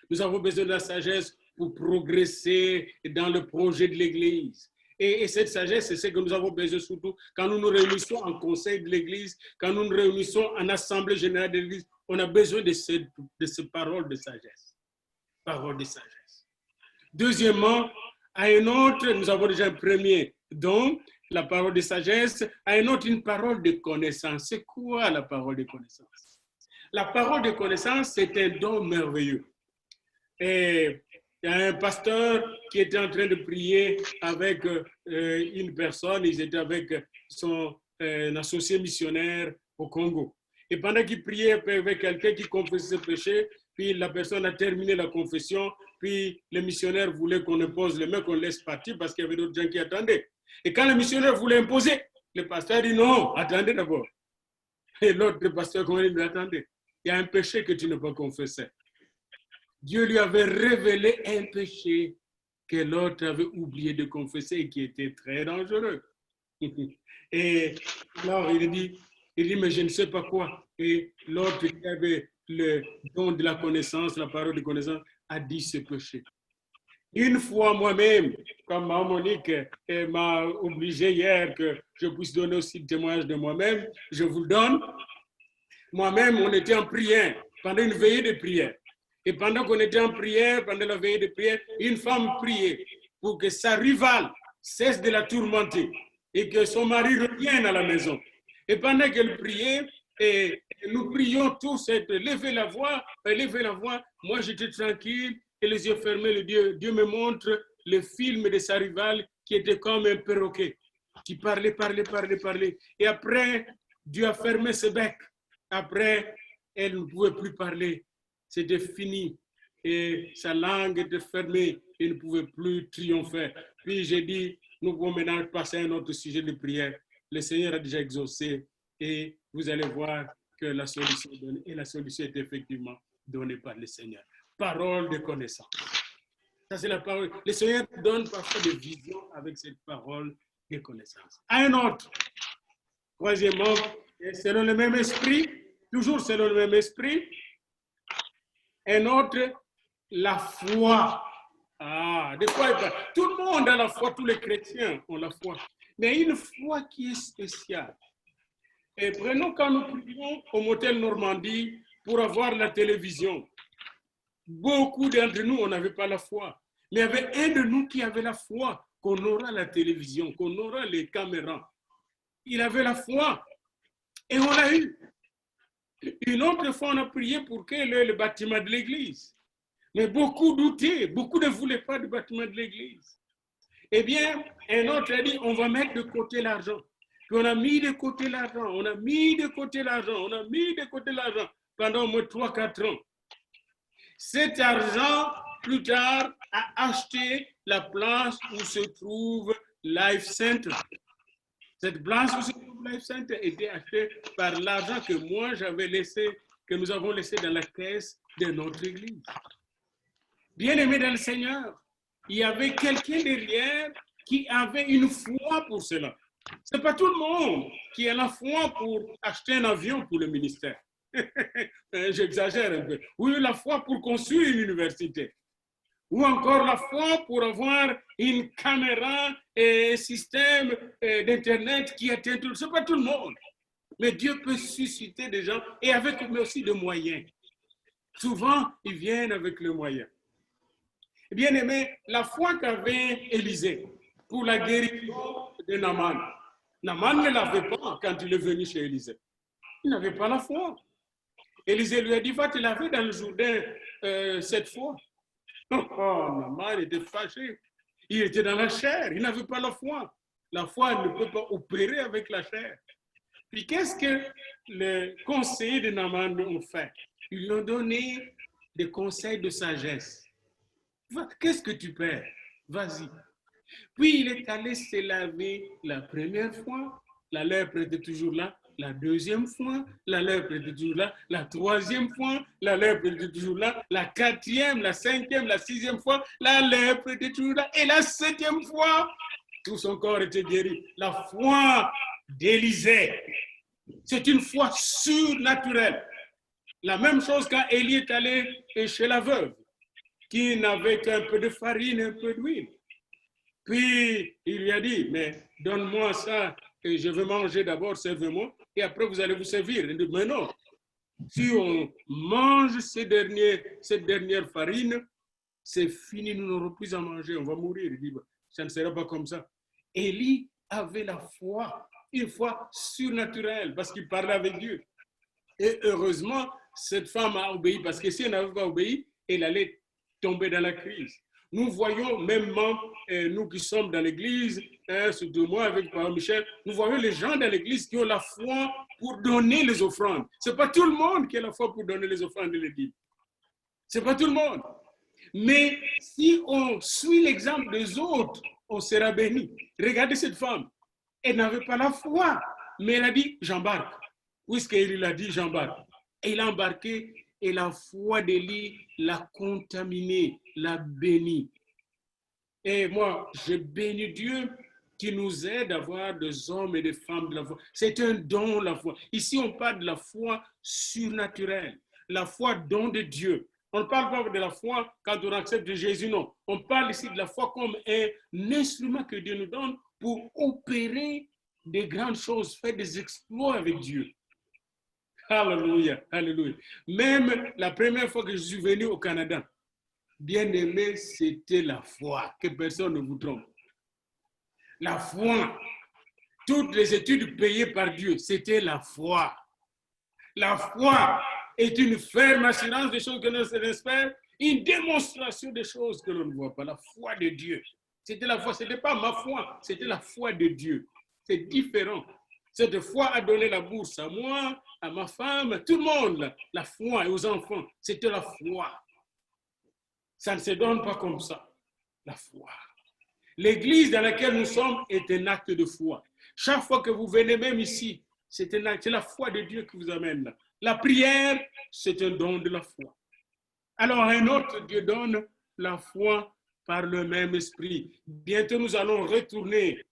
Nous avons besoin de la sagesse pour progresser dans le projet de l'Église. Et cette sagesse, c'est ce que nous avons besoin surtout quand nous nous réunissons en conseil de l'Église, quand nous nous réunissons en assemblée générale de l'Église. On a besoin de ces paroles de sagesse. Paroles de sagesse. Deuxièmement, à un autre, nous avons déjà un premier don, la parole de sagesse. À un autre, une parole de connaissance. C'est quoi la parole de connaissance? La parole de connaissance, c'est un don merveilleux. Et Il y a un pasteur qui était en train de prier avec une personne, ils étaient avec son associé missionnaire au Congo. Et pendant qu'il priait avec quelqu'un qui confessait ses péchés, puis la personne a terminé la confession, puis le missionnaire voulait qu'on impose les mains, qu'on laisse partir parce qu'il y avait d'autres gens qui attendaient. Et quand le missionnaire voulait imposer, le pasteur dit non, attendez d'abord. Et l'autre pasteur dit, attendez, il y a un péché que tu n'as pas confessé. Dieu lui avait révélé un péché que l'autre avait oublié de confesser et qui était très dangereux. Et alors il dit, mais je ne sais pas quoi. Et l'autre qui avait le don de la connaissance, la parole de connaissance, a dit ce péché. Une fois moi-même, comme Maman Monique m'a obligé hier que je puisse donner aussi le témoignage de moi-même, je vous le donne. Moi-même, on était en prière, pendant une veillée de prière. Et pendant qu'on était en prière, pendant la veillée de prière, une femme priait pour que sa rivale cesse de la tourmenter et que son mari revienne à la maison. Et pendant qu'elle priait, et nous prions tous, lever la voix. Moi, j'étais tranquille et les yeux fermés. Dieu me montre le film de sa rivale qui était comme un perroquet, qui parlait. Et après, Dieu a fermé ce bec. Après, elle ne pouvait plus parler. C'était fini. Et sa langue était fermée. Il ne pouvait plus triompher. Puis j'ai dit, nous pouvons maintenant passer à un autre sujet de prière. Le Seigneur a déjà exaucé et vous allez voir que la solution est donnée. Et la solution est effectivement donnée par le Seigneur. Parole de connaissance. Ça, c'est la parole. Le Seigneur donne parfois des visions avec cette parole de connaissance. Un autre. Troisièmement, selon le même esprit, toujours selon le même esprit, un autre, la foi. De quoi il parle? Tout le monde a la foi, tous les chrétiens ont la foi. Mais une foi qui est spéciale. Et prenons quand nous prions au motel Normandie pour avoir la télévision. Beaucoup d'entre nous, on n'avait pas la foi. Mais il y avait un de nous qui avait la foi qu'on aura la télévision, qu'on aura les caméras. Il avait la foi et on l'a eu. Une autre fois, on a prié pour qu'il ait le bâtiment de l'église. Mais beaucoup doutaient, beaucoup ne voulaient pas du bâtiment de l'église. Eh bien, un autre a dit, on va mettre de côté l'argent. Puis on a mis de côté l'argent, pendant au moins 3-4 ans. Cet argent, plus tard, a acheté la place où se trouve Life Center. Cette place où se trouve Life Center était achetée par l'argent que moi j'avais laissé, que nous avons laissé dans la caisse de notre église. Bien-aimés dans le Seigneur, il y avait quelqu'un derrière qui avait une foi pour cela. Ce n'est pas tout le monde qui a la foi pour acheter un avion pour le ministère. J'exagère un peu. Ou la foi pour construire une université. Ou encore la foi pour avoir une caméra et un système d'Internet qui atteint tout. Ce n'est pas tout le monde. Mais Dieu peut susciter des gens et avec aussi des moyens. Souvent, ils viennent avec les moyens. Bien aimé, la foi qu'avait Élisée pour la guérison de Naaman. Naaman ne l'avait pas quand il est venu chez Élisée. Il n'avait pas la foi. Élisée lui a dit, va te laver dans le Jourdain cette fois. Naaman était fâché. Il était dans la chair, il n'avait pas la foi. La foi ne peut pas opérer avec la chair. Puis qu'est-ce que les conseillers de Naaman ont fait? Ils lui ont donné des conseils de sagesse. Qu'est-ce que tu perds? Vas-y. Puis il est allé se laver la première fois, la lèpre était toujours là. La deuxième fois, la lèpre était toujours là. La troisième fois, la lèpre était toujours là. La quatrième, la cinquième, la sixième fois, la lèpre était toujours là. Et la septième fois, tout son corps était guéri. La foi d'Élisée, c'est une foi surnaturelle. La même chose quand Élie est allé chez la veuve, qui n'avait qu'un peu de farine et un peu d'huile. Puis, il lui a dit, mais donne-moi ça, et je vais manger d'abord, servez-moi, et après vous allez vous servir. Il dit, mais non, si on mange cette dernière farine, c'est fini, nous n'aurons plus à manger, on va mourir. Il dit, ça ne sera pas comme ça. Élie avait la foi, une foi surnaturelle, parce qu'il parlait avec Dieu. Et heureusement, cette femme a obéi, parce que si elle n'avait pas obéi, elle allait tomber dans la crise. Nous voyons même, nous qui sommes dans l'église, surtout moi avec Père Michel, nous voyons les gens dans l'église qui ont la foi pour donner les offrandes. Ce n'est pas tout le monde qui a la foi pour donner les offrandes de l'église. Ce n'est pas tout le monde. Mais si on suit l'exemple des autres, on sera béni. Regardez cette femme. Elle n'avait pas la foi, mais elle a dit, j'embarque. Puisqu'il a dit, j'embarque. Et il a embarqué et la foi d'Élie l'a contaminé, l'a béni. Et moi, je bénis Dieu qui nous aide à avoir des hommes et des femmes de la foi. C'est un don, la foi. Ici, on parle de la foi surnaturelle, la foi don de Dieu. On ne parle pas de la foi quand on accepte Jésus, non. On parle ici de la foi comme un instrument que Dieu nous donne pour opérer des grandes choses, faire des exploits avec Dieu. Alléluia, alléluia. Même la première fois que je suis venu au Canada, bien aimé, c'était la foi. Que personne ne vous trompe. La foi. Toutes les études payées par Dieu, c'était la foi. La foi est une ferme assurance des choses que l'on espère, une démonstration des choses que l'on ne voit pas. La foi de Dieu. C'était la foi, ce n'était pas ma foi, c'était la foi de Dieu. C'est différent. Cette foi a donné la bourse à moi, à ma femme, à tout le monde. La foi et aux enfants, c'était la foi. Ça ne se donne pas comme ça. La foi. L'église dans laquelle nous sommes est un acte de foi. Chaque fois que vous venez même ici, c'est la foi de Dieu qui vous amène là. La prière, c'est un don de la foi. Alors un autre Dieu donne la foi par le même esprit. Bientôt nous allons retourner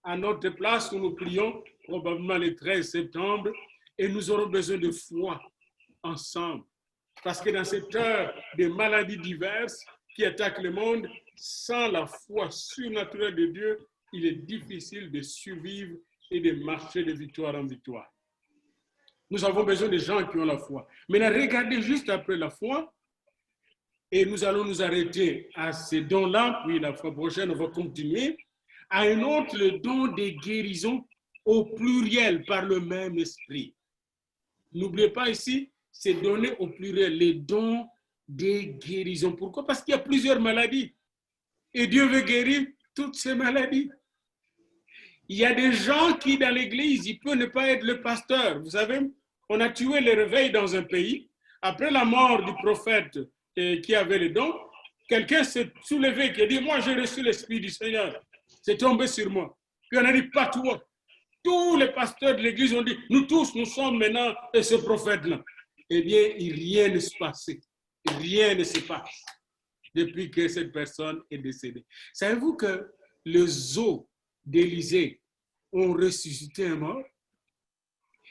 à notre place où nous prions, probablement le 13 septembre, et nous aurons besoin de foi ensemble. Parce que dans cette heure de maladies diverses qui attaquent le monde, sans la foi surnaturelle de Dieu, il est difficile de survivre et de marcher de victoire en victoire. Nous avons besoin de gens qui ont la foi. Maintenant, regardez juste après la foi, et nous allons nous arrêter à ces dons-là, puis la fois prochaine, on va continuer, à un autre, le don des guérisons au pluriel par le même esprit. N'oubliez pas ici, c'est donné au pluriel, les dons des guérisons. Pourquoi? Parce qu'il y a plusieurs maladies. Et Dieu veut guérir toutes ces maladies. Il y a des gens qui, dans l'église, ils peuvent ne pas être le pasteur. Vous savez, on a tué les réveils dans un pays. Après la mort du prophète qui avait le don, quelqu'un s'est soulevé qui a dit, moi j'ai reçu l'Esprit du Seigneur. C'est tombé sur moi. Puis on a dit, pas toi. Tous les pasteurs de l'église ont dit, nous tous, nous sommes maintenant ce prophète-là. Eh bien, rien ne se passait. Rien ne se passe depuis que cette personne est décédée. Savez-vous que les os d'Élisée ont ressuscité un mort?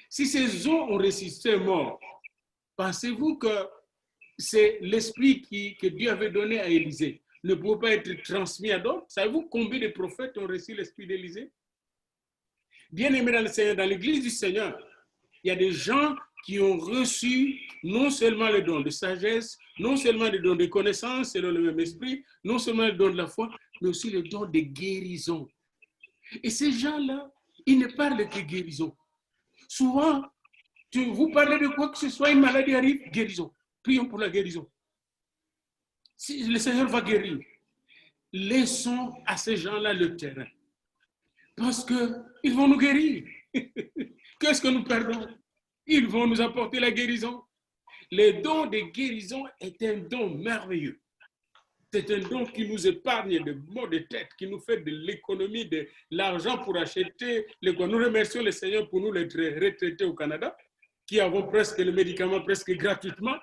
Si ces os ont ressuscité un mort, pensez-vous que c'est l'esprit que Dieu avait donné à Élisée ne pouvait pas être transmis à d'autres? Savez-vous combien de prophètes ont reçu l'esprit d'Élisée? Bien aimé dans le Seigneur, dans l'église du Seigneur, il y a des gens qui ont reçu non seulement le don de sagesse, non seulement le don de connaissance selon le même esprit, non seulement le don de la foi, mais aussi le don de guérison. Et ces gens-là, ils ne parlent que guérison. Souvent, vous parlez de quoi que ce soit, une maladie arrive, guérison. Prions pour la guérison. Si le Seigneur va guérir, laissons à ces gens-là le terrain. Parce qu'ils vont nous guérir. Qu'est-ce que nous perdons? Ils vont nous apporter la guérison. Le don de guérison est un don merveilleux. C'est un don qui nous épargne de maux de tête, qui nous fait de l'économie, de l'argent pour acheter. Nous remercions le Seigneur pour nous les retraités au Canada, qui avons presque les médicaments presque gratuitement.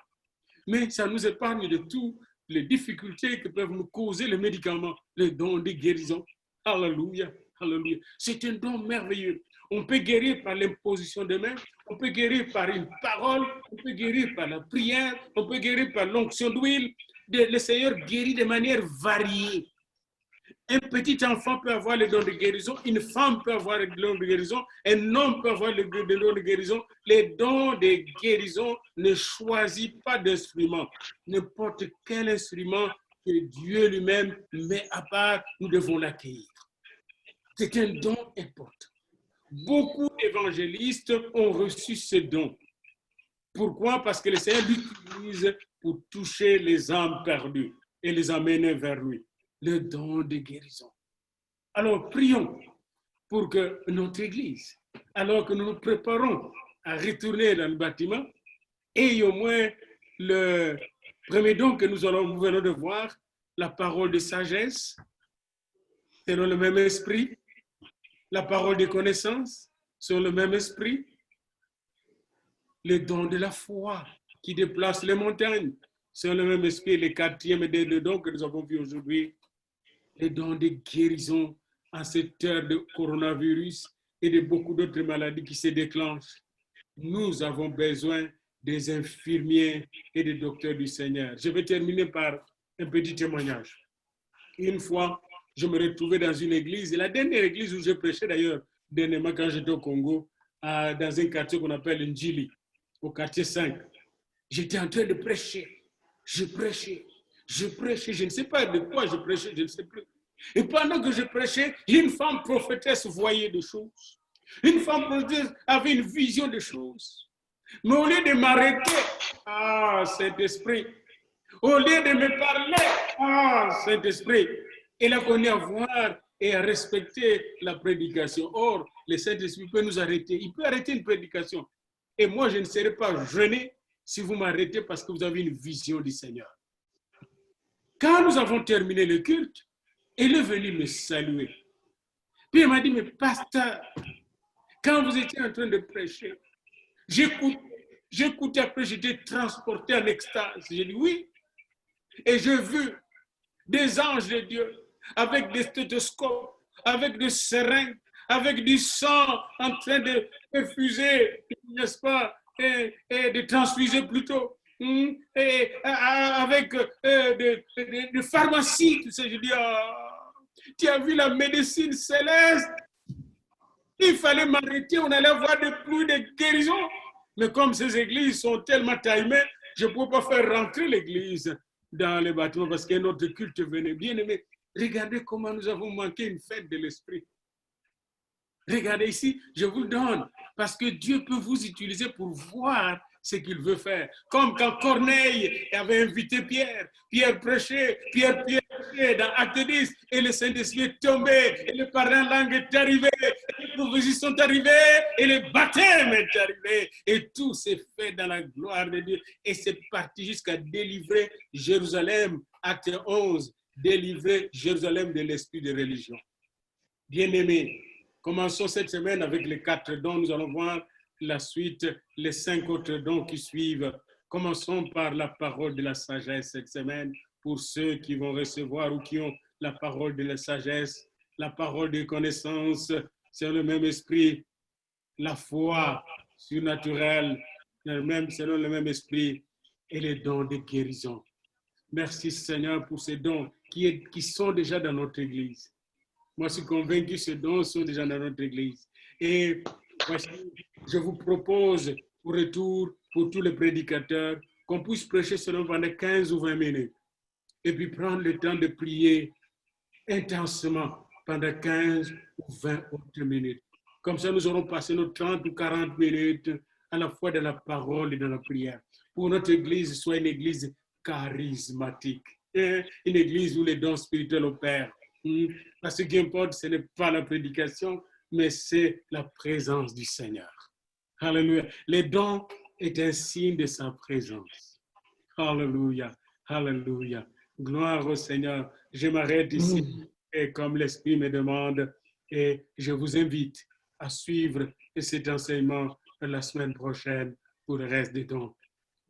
Mais ça nous épargne de toutes les difficultés que peuvent nous causer les médicaments, le don de guérison. Alléluia, alléluia. C'est un don merveilleux. On peut guérir par l'imposition des mains, on peut guérir par une parole, on peut guérir par la prière, on peut guérir par l'onction d'huile. Le Seigneur guérit de manière variée. Un petit enfant peut avoir le don de guérison, une femme peut avoir le don de guérison, un homme peut avoir le don de guérison. Les dons de guérison ne choisissent pas d'instrument. N'importe quel instrument que Dieu lui-même met à part, nous devons l'accueillir. C'est un don important. Beaucoup d'évangélistes ont reçu ce don. Pourquoi? Parce que le Seigneur l'utilise pour toucher les âmes perdues et les amener vers lui. le don de guérison. Alors, prions pour que notre Église, alors que nous nous préparons à retourner dans le bâtiment, ait au moins le premier don que nous venons de voir, la parole de sagesse, selon le même esprit, la parole de connaissance, selon le même esprit, le don de la foi qui déplace les montagnes, selon le même esprit, les quatrièmes des deux dons que nous avons vus aujourd'hui, les dons de guérison en cette heure de coronavirus et de beaucoup d'autres maladies qui se déclenchent. Nous avons besoin des infirmiers et des docteurs du Seigneur. Je vais terminer par un petit témoignage. Une fois, je me retrouvais dans une église, et la dernière église où je prêchais d'ailleurs, dernièrement quand j'étais au Congo, dans un quartier qu'on appelle Ndjili, au quartier 5. J'étais en train de prêcher. Je prêchais, je ne sais pas de quoi je prêchais, je ne sais plus. Et pendant que je prêchais, une femme prophétesse voyait des choses. Une femme prophétesse avait une vision des choses. Mais au lieu de m'arrêter, Saint-Esprit, au lieu de me parler, Saint-Esprit, elle a connu à voir et à respecter la prédication. Or, le Saint-Esprit peut nous arrêter. Il peut arrêter une prédication. Et moi, je ne serai pas gêné si vous m'arrêtez parce que vous avez une vision du Seigneur. Quand nous avons terminé le culte, elle est venue me saluer. Puis elle m'a dit, mais pasteur, quand vous étiez en train de prêcher, j'écoutais après, j'étais transporté en extase. J'ai dit oui. Et j'ai vu des anges de Dieu avec des stéthoscopes, avec des seringues, avec du sang en train de perfuser, n'est-ce pas, et de transfuser plutôt, et avec des pharmacies, tu sais, je dis, tu as vu la médecine céleste? Il fallait m'arrêter, on allait voir des pluies de guérison. Mais comme ces églises sont tellement timées, je ne peux pas faire rentrer l'église dans les bâtiments parce qu'un autre culte venait. Bien aimé, regardez comment nous avons manqué une fête de l'esprit. Regardez ici, je vous le donne, parce que Dieu peut vous utiliser pour voir ce qu'il veut faire. Comme quand Corneille avait invité Pierre, Pierre prêchait dans Acte 10, et le Saint-Esprit est tombé, et le parler en langue est arrivé, et les prophéties sont arrivées, et le baptême est arrivé, et tout s'est fait dans la gloire de Dieu, et c'est parti jusqu'à délivrer Jérusalem, Acte 11, délivrer Jérusalem de l'esprit de religion. Bien-aimés, commençons cette semaine avec les 4 dons. Nous allons voir la suite, les 5 autres dons qui suivent. Commençons par la parole de la sagesse cette semaine pour ceux qui vont recevoir ou qui ont la parole de la sagesse, la parole de connaissance, c'est le même esprit, la foi surnaturelle, selon le même esprit, et les dons de guérison. Merci Seigneur pour ces dons qui sont déjà dans notre Église. Moi, je suis convaincu que ces dons sont déjà dans notre Église. Et voici, je vous propose au retour pour tous les prédicateurs qu'on puisse prêcher seulement pendant 15 ou 20 minutes. Et puis prendre le temps de prier intensement pendant 15 ou 20 autres minutes. Comme ça, nous aurons passé nos 30 ou 40 minutes à la fois dans la parole et dans la prière. Pour notre Église, soit une Église charismatique. Une Église où les dons spirituels opèrent. Parce que ce qui importe, ce n'est pas la prédication, mais c'est la présence du Seigneur. Alléluia. Les dons est un signe de sa présence. Alléluia. Alléluia. Gloire au Seigneur. Je m'arrête ici et comme l'Esprit me demande, et je vous invite à suivre cet enseignement la semaine prochaine pour le reste des dons.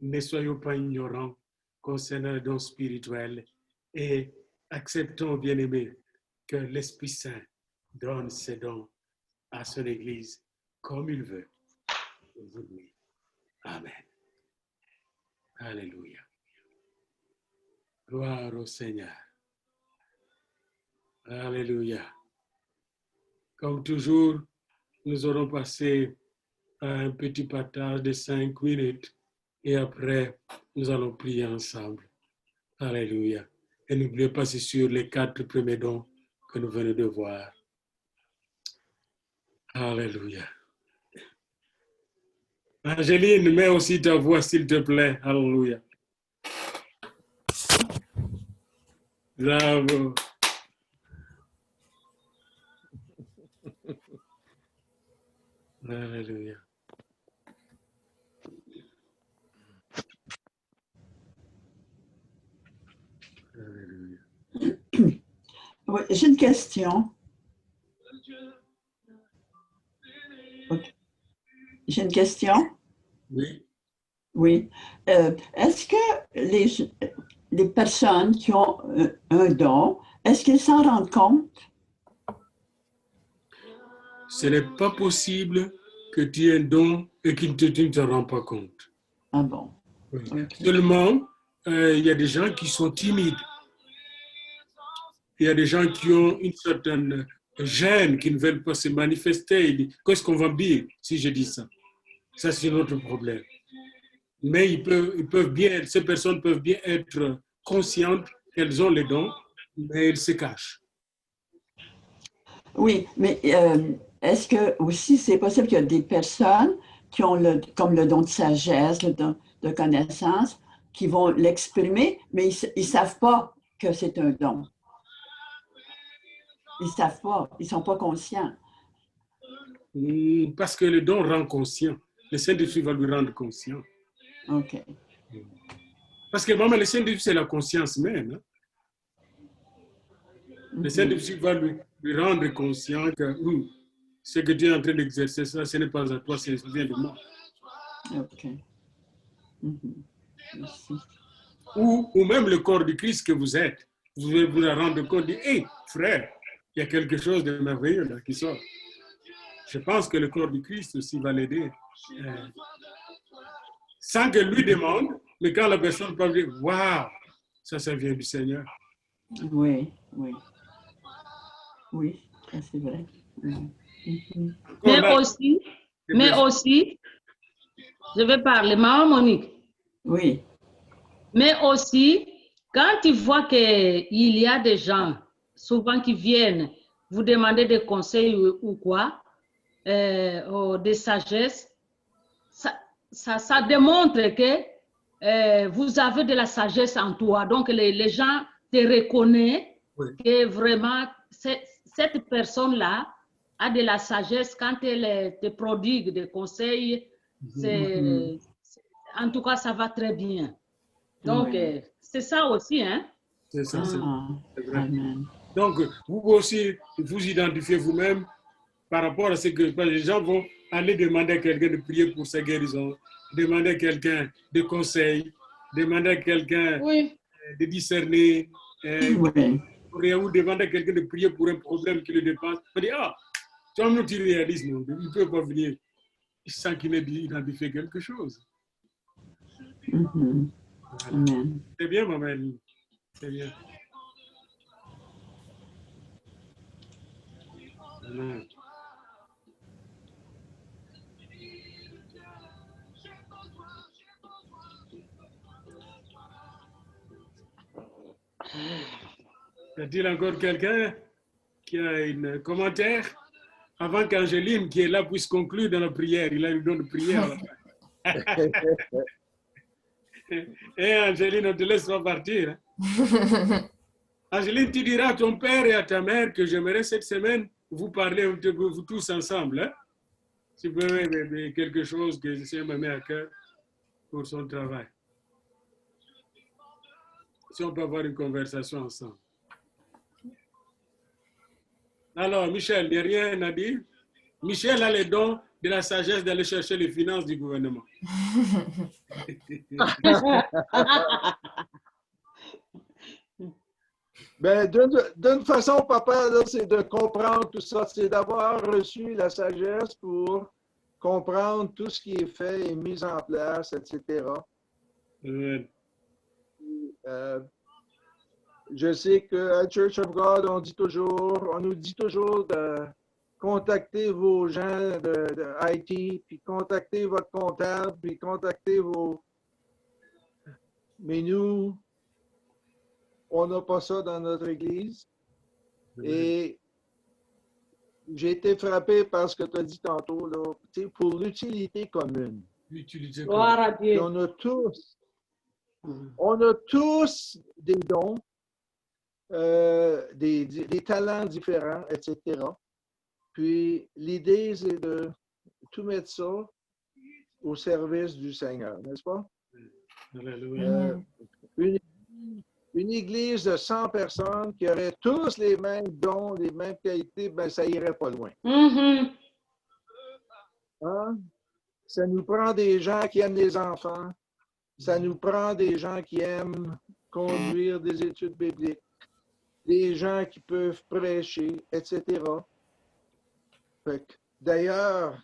Ne soyons pas ignorants concernant les dons spirituels et acceptons, bien-aimés, que l'Esprit Saint donne ses dons à son Église comme il veut. Amen. Alléluia. Gloire au Seigneur. Alléluia. Comme toujours, nous aurons passé un petit partage de 5 minutes et après, nous allons prier ensemble. Alléluia. Et n'oubliez pas, c'est sur les 4 premiers dons que nous venons de voir. Alléluia. Angéline, mets aussi ta voix, s'il te plaît. Alléluia. Bravo. Alléluia. Alléluia. Oui, j'ai une question. Ok. J'ai une question. Oui. Oui. Est-ce que les personnes qui ont un don, est-ce qu'ils s'en rendent compte? Ce n'est pas possible que tu aies un don et que tu ne te rends pas compte. Ah bon? Oui. Okay. Seulement, il y a des gens qui sont timides. Il y a des gens qui ont une certaine gêne, qui ne veulent pas se manifester. Qu'est-ce qu'on va dire si je dis ça? Ça, c'est notre problème. Mais ils peuvent bien, ces personnes peuvent bien être conscientes qu'elles ont les dons, mais elles se cachent. Oui, mais est-ce que aussi c'est possible qu'il y a des personnes qui ont comme le don de sagesse, le don de connaissance, qui vont l'exprimer, mais ils ne savent pas que c'est un don. Ils ne savent pas, ils ne sont pas conscients. Parce que le don rend conscient. Le Saint-Esprit va lui rendre conscient. OK. Parce que vraiment, le Saint-Esprit, c'est la conscience même. Hein? Le Saint-Esprit va lui rendre conscient que ce que tu es en train d'exercer, ça, ce n'est pas à toi, ça vient de moi. OK. Merci. Ou même le corps du Christ que vous êtes, vous allez vous rendre compte, dire, hé, frère, il y a quelque chose de merveilleux là qui sort. Je pense que le corps du Christ aussi va l'aider. Sans que lui demande, mais quand la personne parle, dire, waouh, ça vient du Seigneur. Oui, oui. Oui, ça c'est vrai. Mais aussi, je vais parler, Maman Monique. Oui. Mais aussi, quand tu vois qu'il y a des gens, souvent qui viennent vous demander des conseils ou quoi, des sagesses, ça démontre que vous avez de la sagesse en toi. Donc, les gens te reconnaissent que vraiment, cette personne-là a de la sagesse quand elle te prodigue des conseils. En tout cas, ça va très bien. Donc, c'est ça aussi, hein? C'est ça, c'est vrai. Amen. Donc, vous aussi, vous identifiez vous-même par rapport à ce que les gens vont aller demander à quelqu'un de prier pour sa guérison, demander à quelqu'un de conseils, demander à quelqu'un de discerner, ou demander à quelqu'un de prier pour un problème qui le dépasse. On dit, toi-même, tu réalises, non, il ne peut pas venir sans qu'il ait identifié quelque chose. Amen. C'est bien, maman. C'est bien. Amen. Y a-t-il encore quelqu'un qui a un commentaire avant qu'Angéline, qui est là, puisse conclure dans la prière? Il a eu le don de prière à la fin. Et Angéline, on te laisse pas partir. Hein? Angéline, tu diras à ton père et à ta mère que j'aimerais cette semaine vous parler vous tous ensemble. Hein? Si vous avez quelque chose que je sais me met à cœur pour son travail. Si on peut avoir une conversation ensemble. Alors, Michel, il n'y a rien à dire? Michel a les dons de la sagesse d'aller chercher les finances du gouvernement. Ben, d'une façon, papa, c'est de comprendre tout ça, c'est d'avoir reçu la sagesse pour comprendre tout ce qui est fait et mis en place, etc. Je sais qu'à Church of God, on nous dit toujours de contacter vos gens de IT, puis contacter votre comptable, puis contacter vos... Mais nous, on n'a pas ça dans notre église. Et j'ai été frappé par ce que tu as dit tantôt, là, pour l'utilité commune. Gloire à Dieu. On a tous des dons, des talents différents, etc. Puis l'idée, c'est de tout mettre ça au service du Seigneur, n'est-ce pas? Alléluia. Une, une église de 100 personnes qui auraient tous les mêmes dons, les mêmes qualités, ben ça irait pas loin. Mhm. Hein? Ça nous prend des gens qui aiment les enfants. Ça nous prend des gens qui aiment conduire des études bibliques, des gens qui peuvent prêcher, etc. D'ailleurs,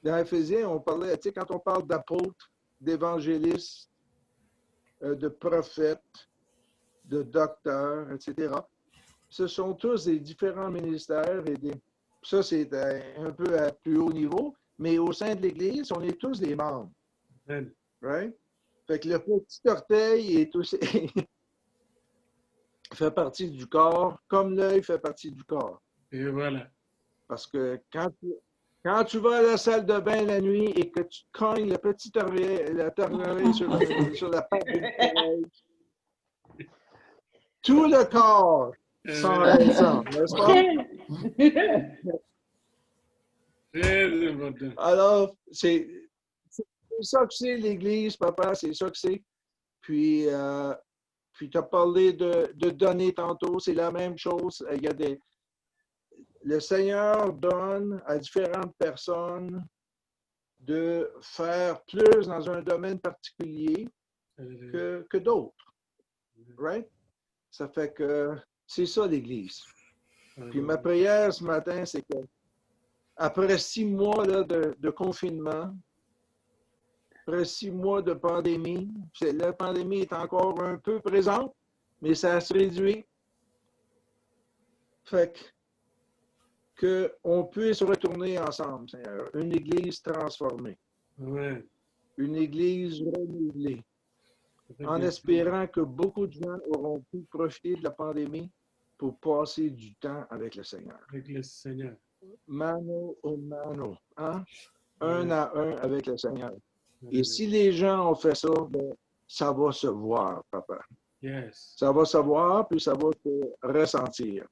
dans Éphésiens, on parlait, tu sais, quand on parle d'apôtres, d'évangélistes, de prophètes, de docteurs, etc., ce sont tous des différents ministères et ça, c'est un peu à plus haut niveau, mais au sein de l'Église, on est tous des membres. Amen. Right? Fait que le petit orteil est aussi fait partie du corps, comme l'œil fait partie du corps. Et voilà. Parce que quand tu vas à la salle de bain la nuit et que tu cognes le petit oreille sur la patte de l'oreille, tout le corps s'en ensemble, n'est-ce pas? Très important. Alors, c'est ça que c'est l'Église, papa, c'est ça que c'est. Puis tu as parlé de donner tantôt, c'est la même chose. Il y a le Seigneur donne à différentes personnes de faire plus dans un domaine particulier que d'autres. Right? Ça fait que c'est ça l'Église. Puis ma prière ce matin, c'est que après 6 mois là, de confinement, après 6 mois de pandémie, la pandémie est encore un peu présente, mais ça se réduit. Fait qu'on puisse retourner ensemble, Seigneur. Une Église transformée. Ouais. Une Église renouvelée. En espérant que beaucoup de gens auront pu profiter de la pandémie pour passer du temps avec le Seigneur. Avec le Seigneur. Mano a mano. Hein? Un à un avec le Seigneur. Et si les gens ont fait ça, ben, ça va se voir, papa. Yes. Ça va se voir, puis ça va se ressentir.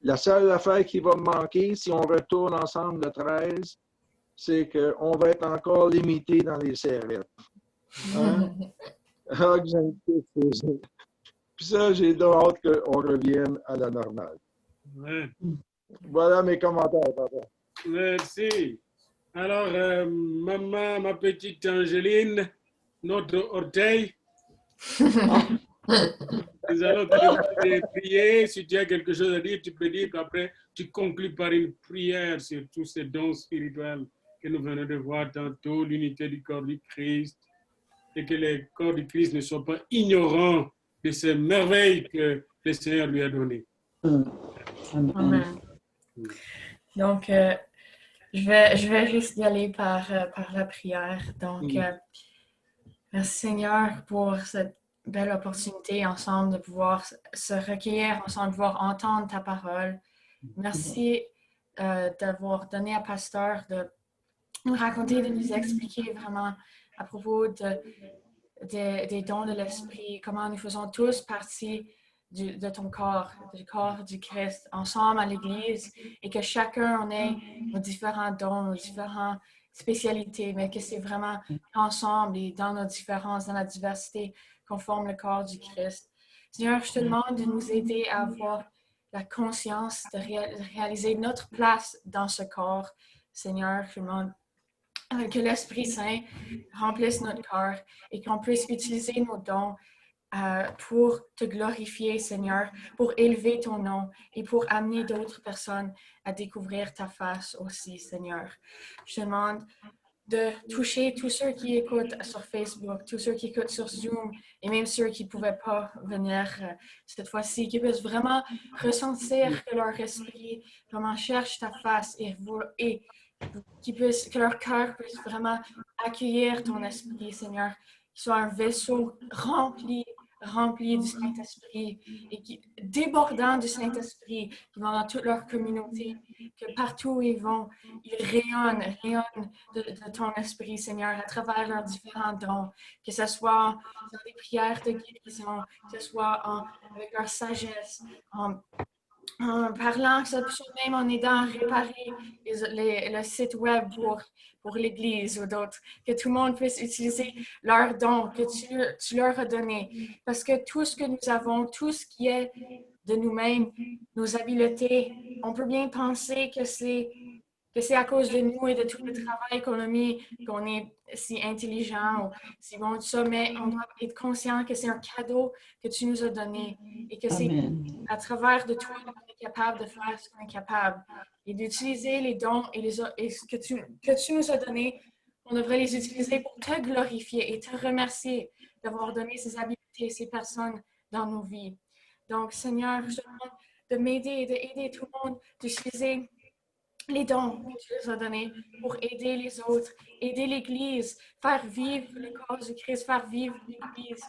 La seule affaire qui va me manquer, si on retourne ensemble le 13, c'est qu'on va être encore limité dans les CRF. Hein? Ah, que j'aime tout ça. Puis ça, j'ai hâte qu'on revienne à la normale. Ouais. Voilà mes commentaires, papa. Merci. Alors, maman, ma petite Angéline, notre orteil, nous allons te demander de prier. Si tu as quelque chose à dire, tu peux dire qu'après, tu conclus par une prière sur tous ces dons spirituels que nous venons de voir tantôt, l'unité du corps du Christ, et que les corps du Christ ne soient pas ignorants de ces merveilles que le Seigneur lui a données. Amen. Donc, je vais juste y aller par la prière. Donc, merci Seigneur pour cette belle opportunité ensemble de pouvoir se recueillir ensemble, de pouvoir entendre ta parole. Merci d'avoir donné à Pasteur de nous raconter, de nous expliquer vraiment à propos des dons de l'Esprit, comment nous faisons tous partie de ton corps, du corps du Christ, ensemble à l'Église, et que chacun en ait nos différents dons, nos différentes spécialités, mais que c'est vraiment ensemble et dans nos différences, dans la diversité, qu'on forme le corps du Christ. Seigneur, je te demande de nous aider à avoir la conscience de réaliser notre place dans ce corps. Seigneur, je demande que l'Esprit Saint remplisse notre cœur et qu'on puisse utiliser nos dons pour te glorifier, Seigneur, pour élever ton nom et pour amener d'autres personnes à découvrir ta face aussi, Seigneur. Je te demande de toucher tous ceux qui écoutent sur Facebook, tous ceux qui écoutent sur Zoom et même ceux qui ne pouvaient pas venir cette fois-ci, qui puissent vraiment ressentir que leur esprit vraiment cherche ta face et que leur cœur puisse vraiment accueillir ton esprit, Seigneur, qu'il soit un vaisseau rempli du Saint-Esprit et débordant du Saint-Esprit, qui vont dans toute leur communauté, que partout où ils vont, ils rayonnent de ton esprit, Seigneur, à travers leurs différents dons, que ce soit dans des prières de guérison, que ce soit avec leur sagesse, en parlant, même en aidant à réparer le site web pour l'Église ou d'autres, que tout le monde puisse utiliser leurs dons que tu leur as donnés. Parce que tout ce que nous avons, tout ce qui est de nous-mêmes, nos habiletés, on peut bien penser que c'est à cause de nous et de tout le travail qu'on a mis, qu'on est si intelligent ou si bon tout ça, mais on doit être conscient que c'est un cadeau que tu nous as donné et que c'est à travers de toi qu'on est capable de faire ce qu'on est capable et d'utiliser les dons et ce que tu nous as donnés. On devrait les utiliser pour te glorifier et te remercier d'avoir donné ces habiletés, ces personnes dans nos vies. Donc, Seigneur, je te demande de m'aider et d'aider tout le monde d'utiliser les dons que tu nous as donnés pour aider les autres, aider l'Église, faire vivre le corps de Christ, faire vivre l'Église,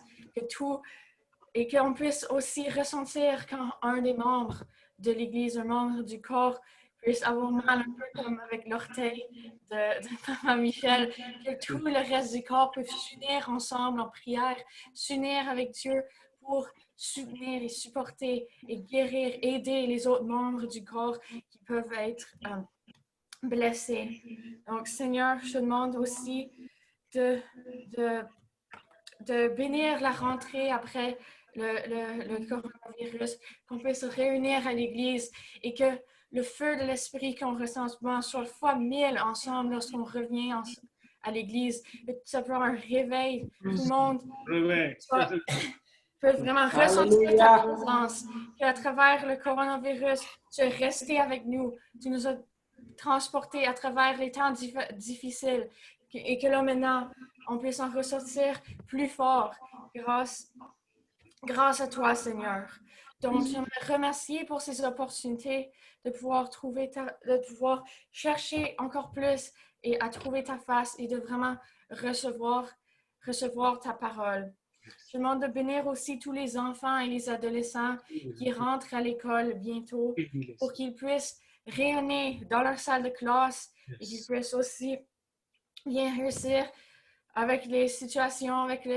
et qu'on puisse aussi ressentir quand un des membres de l'Église, un membre du corps, puisse avoir mal un peu comme avec l'orteil de Maman Michel, que tout le reste du corps peut s'unir ensemble en prière, s'unir avec Dieu pour soutenir et supporter et guérir, aider les autres membres du corps qui peuvent être blessés. Donc, Seigneur, je te demande aussi de bénir la rentrée après le coronavirus, qu'on puisse se réunir à l'Église et que le feu de l'Esprit qu'on ressent soit fois 1000 ensemble lorsqu'on revient à l'Église. Ça peut avoir un réveil. Tout le monde peut vraiment ressentir ta présence. Qu'à travers le coronavirus, tu es resté avec nous. Tu nous as transportés à travers les temps difficiles et que là maintenant, on puisse en ressortir plus fort grâce à toi, Seigneur. Donc, j'aimerais remercier pour ces opportunités de pouvoir de pouvoir chercher encore plus et à trouver ta face et de vraiment recevoir ta parole. Je demande de bénir aussi tous les enfants et les adolescents qui rentrent à l'école bientôt pour qu'ils puissent rayonner dans leur salle de classe et qu'ils puissent aussi bien réussir avec les situations, avec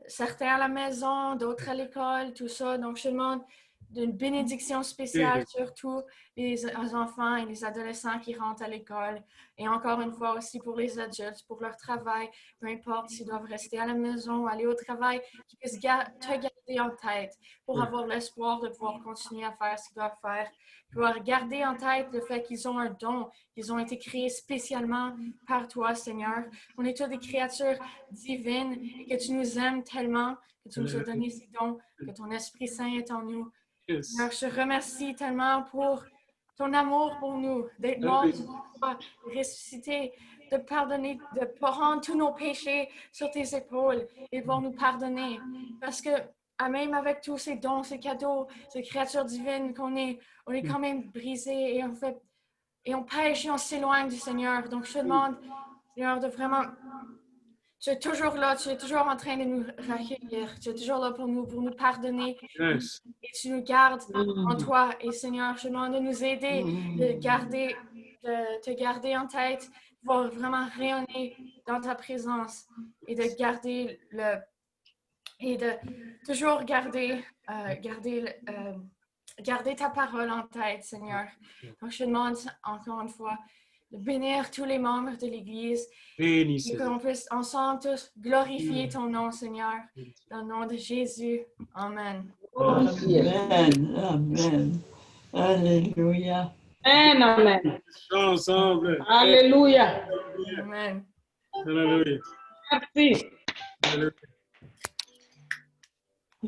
certains à la maison, d'autres à l'école, tout ça. Donc, je demande d'une bénédiction spéciale sur tous les enfants et les adolescents qui rentrent à l'école. Et encore une fois aussi pour les adultes, pour leur travail, peu importe s'ils doivent rester à la maison ou aller au travail, qu'ils puissent te garder en tête pour avoir l'espoir de pouvoir continuer à faire ce qu'ils doivent faire. Pouvoir garder en tête le fait qu'ils ont un don, qu'ils ont été créés spécialement par toi, Seigneur. On est tous des créatures divines et que tu nous aimes tellement, que tu nous as donné ces dons, que ton Esprit Saint est en nous. Seigneur, je te remercie tellement pour ton amour pour nous, d'être mort, de ressusciter, de pardonner, de prendre tous nos péchés sur tes épaules et de nous pardonner. Parce que même avec tous ces dons, ces cadeaux, ces créatures divines qu'on est, on est quand même brisés et on pêche et on s'éloigne du Seigneur. Donc, je te demande, Seigneur, de vraiment... Tu es toujours là, tu es toujours en train de nous recueillir, tu es toujours là pour nous pardonner. Et tu nous gardes en toi. Et Seigneur, je te demande de nous aider, de te garder en tête, pour vraiment rayonner dans ta présence et de garder et de toujours garder ta parole en tête, Seigneur. Donc, je te demande encore une fois de bénir tous les membres de l'Église et qu'on puisse ensemble tous glorifier ton nom, Seigneur, dans le nom de Jésus. Amen. Amen. Amen. Alléluia. Amen. Amen. Ensemble. Alléluia. Amen. Alléluia. Merci.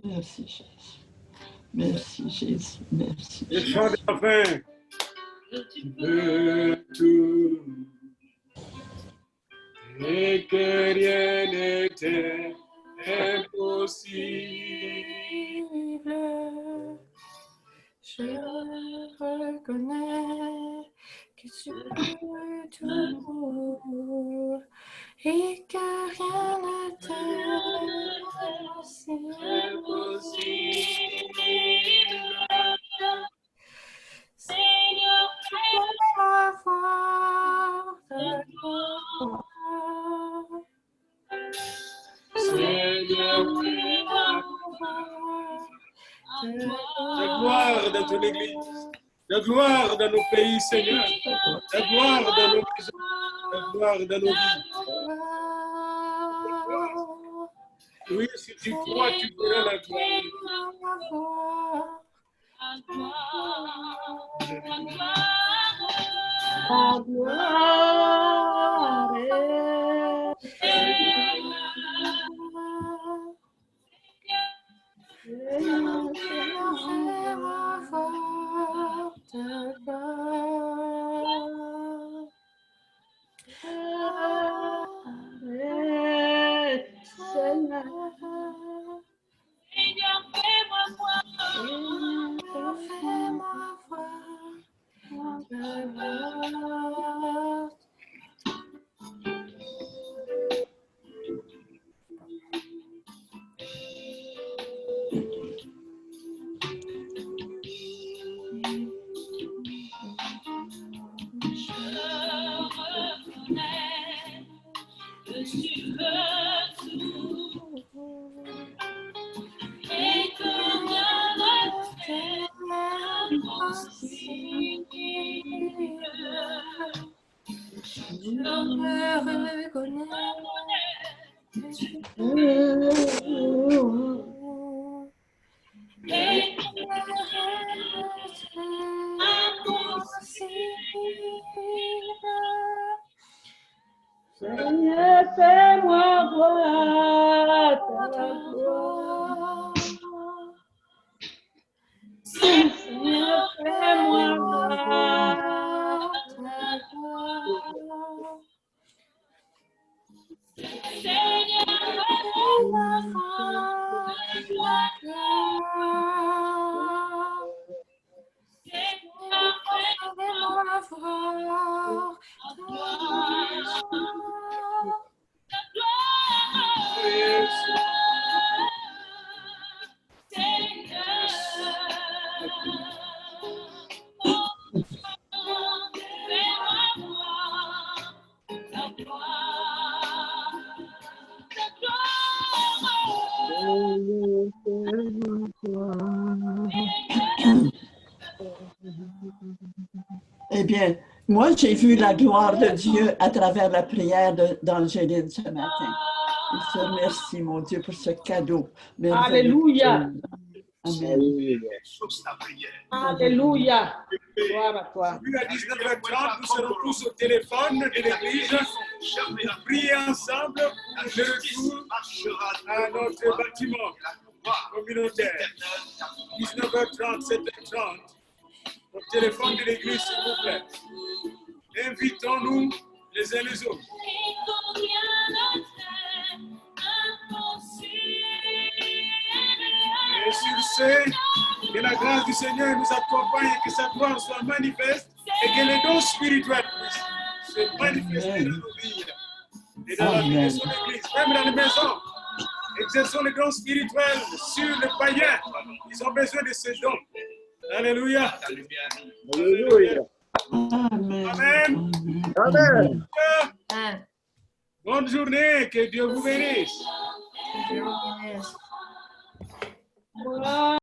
Merci Jésus. Merci Jésus. Merci. Et chante enfin. Tu peux tout. Et que rien n'était impossible. Je reconnais que tu peux tout et que rien ne t'est impossible. Seigneur, fais-moi voir ta gloire. Seigneur, fais-moi voir Ta gloire dans ton Église. La gloire dans nos pays, Seigneur. La gloire dans nos maisons. La gloire dans nos vies. Oui, si tu crois, tu verras la gloire. La gloire Seigneur, fais-moi voir ta gloire. Seigneur, fais-moi voir ta gloire. Seigneur, fais-moi voir ta gloire. Seigneur, fais-moi voir ta gloire. Eh bien, moi, j'ai vu la gloire de Dieu à travers la prière d'Angéline ce matin. Je te remercie, mon Dieu, pour ce cadeau. merveilleux. Alléluia. Amen. Source ta prière. Alléluia. Gloire à toi. Puis à 19h30, nous serons tous au téléphone de l'église Jamais pour prier ensemble la pour le justice retour marchera à devant notre toi. bâtiment La gloire communautaire. éternelle, 19h30, 7h30, au téléphone de l'église, s'il vous plaît. Invitons-nous les uns les autres. Et sur ce, que la grâce du Seigneur nous accompagne et que sa gloire soit manifeste et que les dons spirituels puissent se manifester dans nos vies et dans la vie de son église, même dans les maisons. Exerçons les dons spirituels sur les païens. Ils ont besoin de ces dons. Alléluia. Alléluia. Amen. Amen. Amen. Bonne journée. Que Dieu vous bénisse. Dieu vous bénisse. Gloire.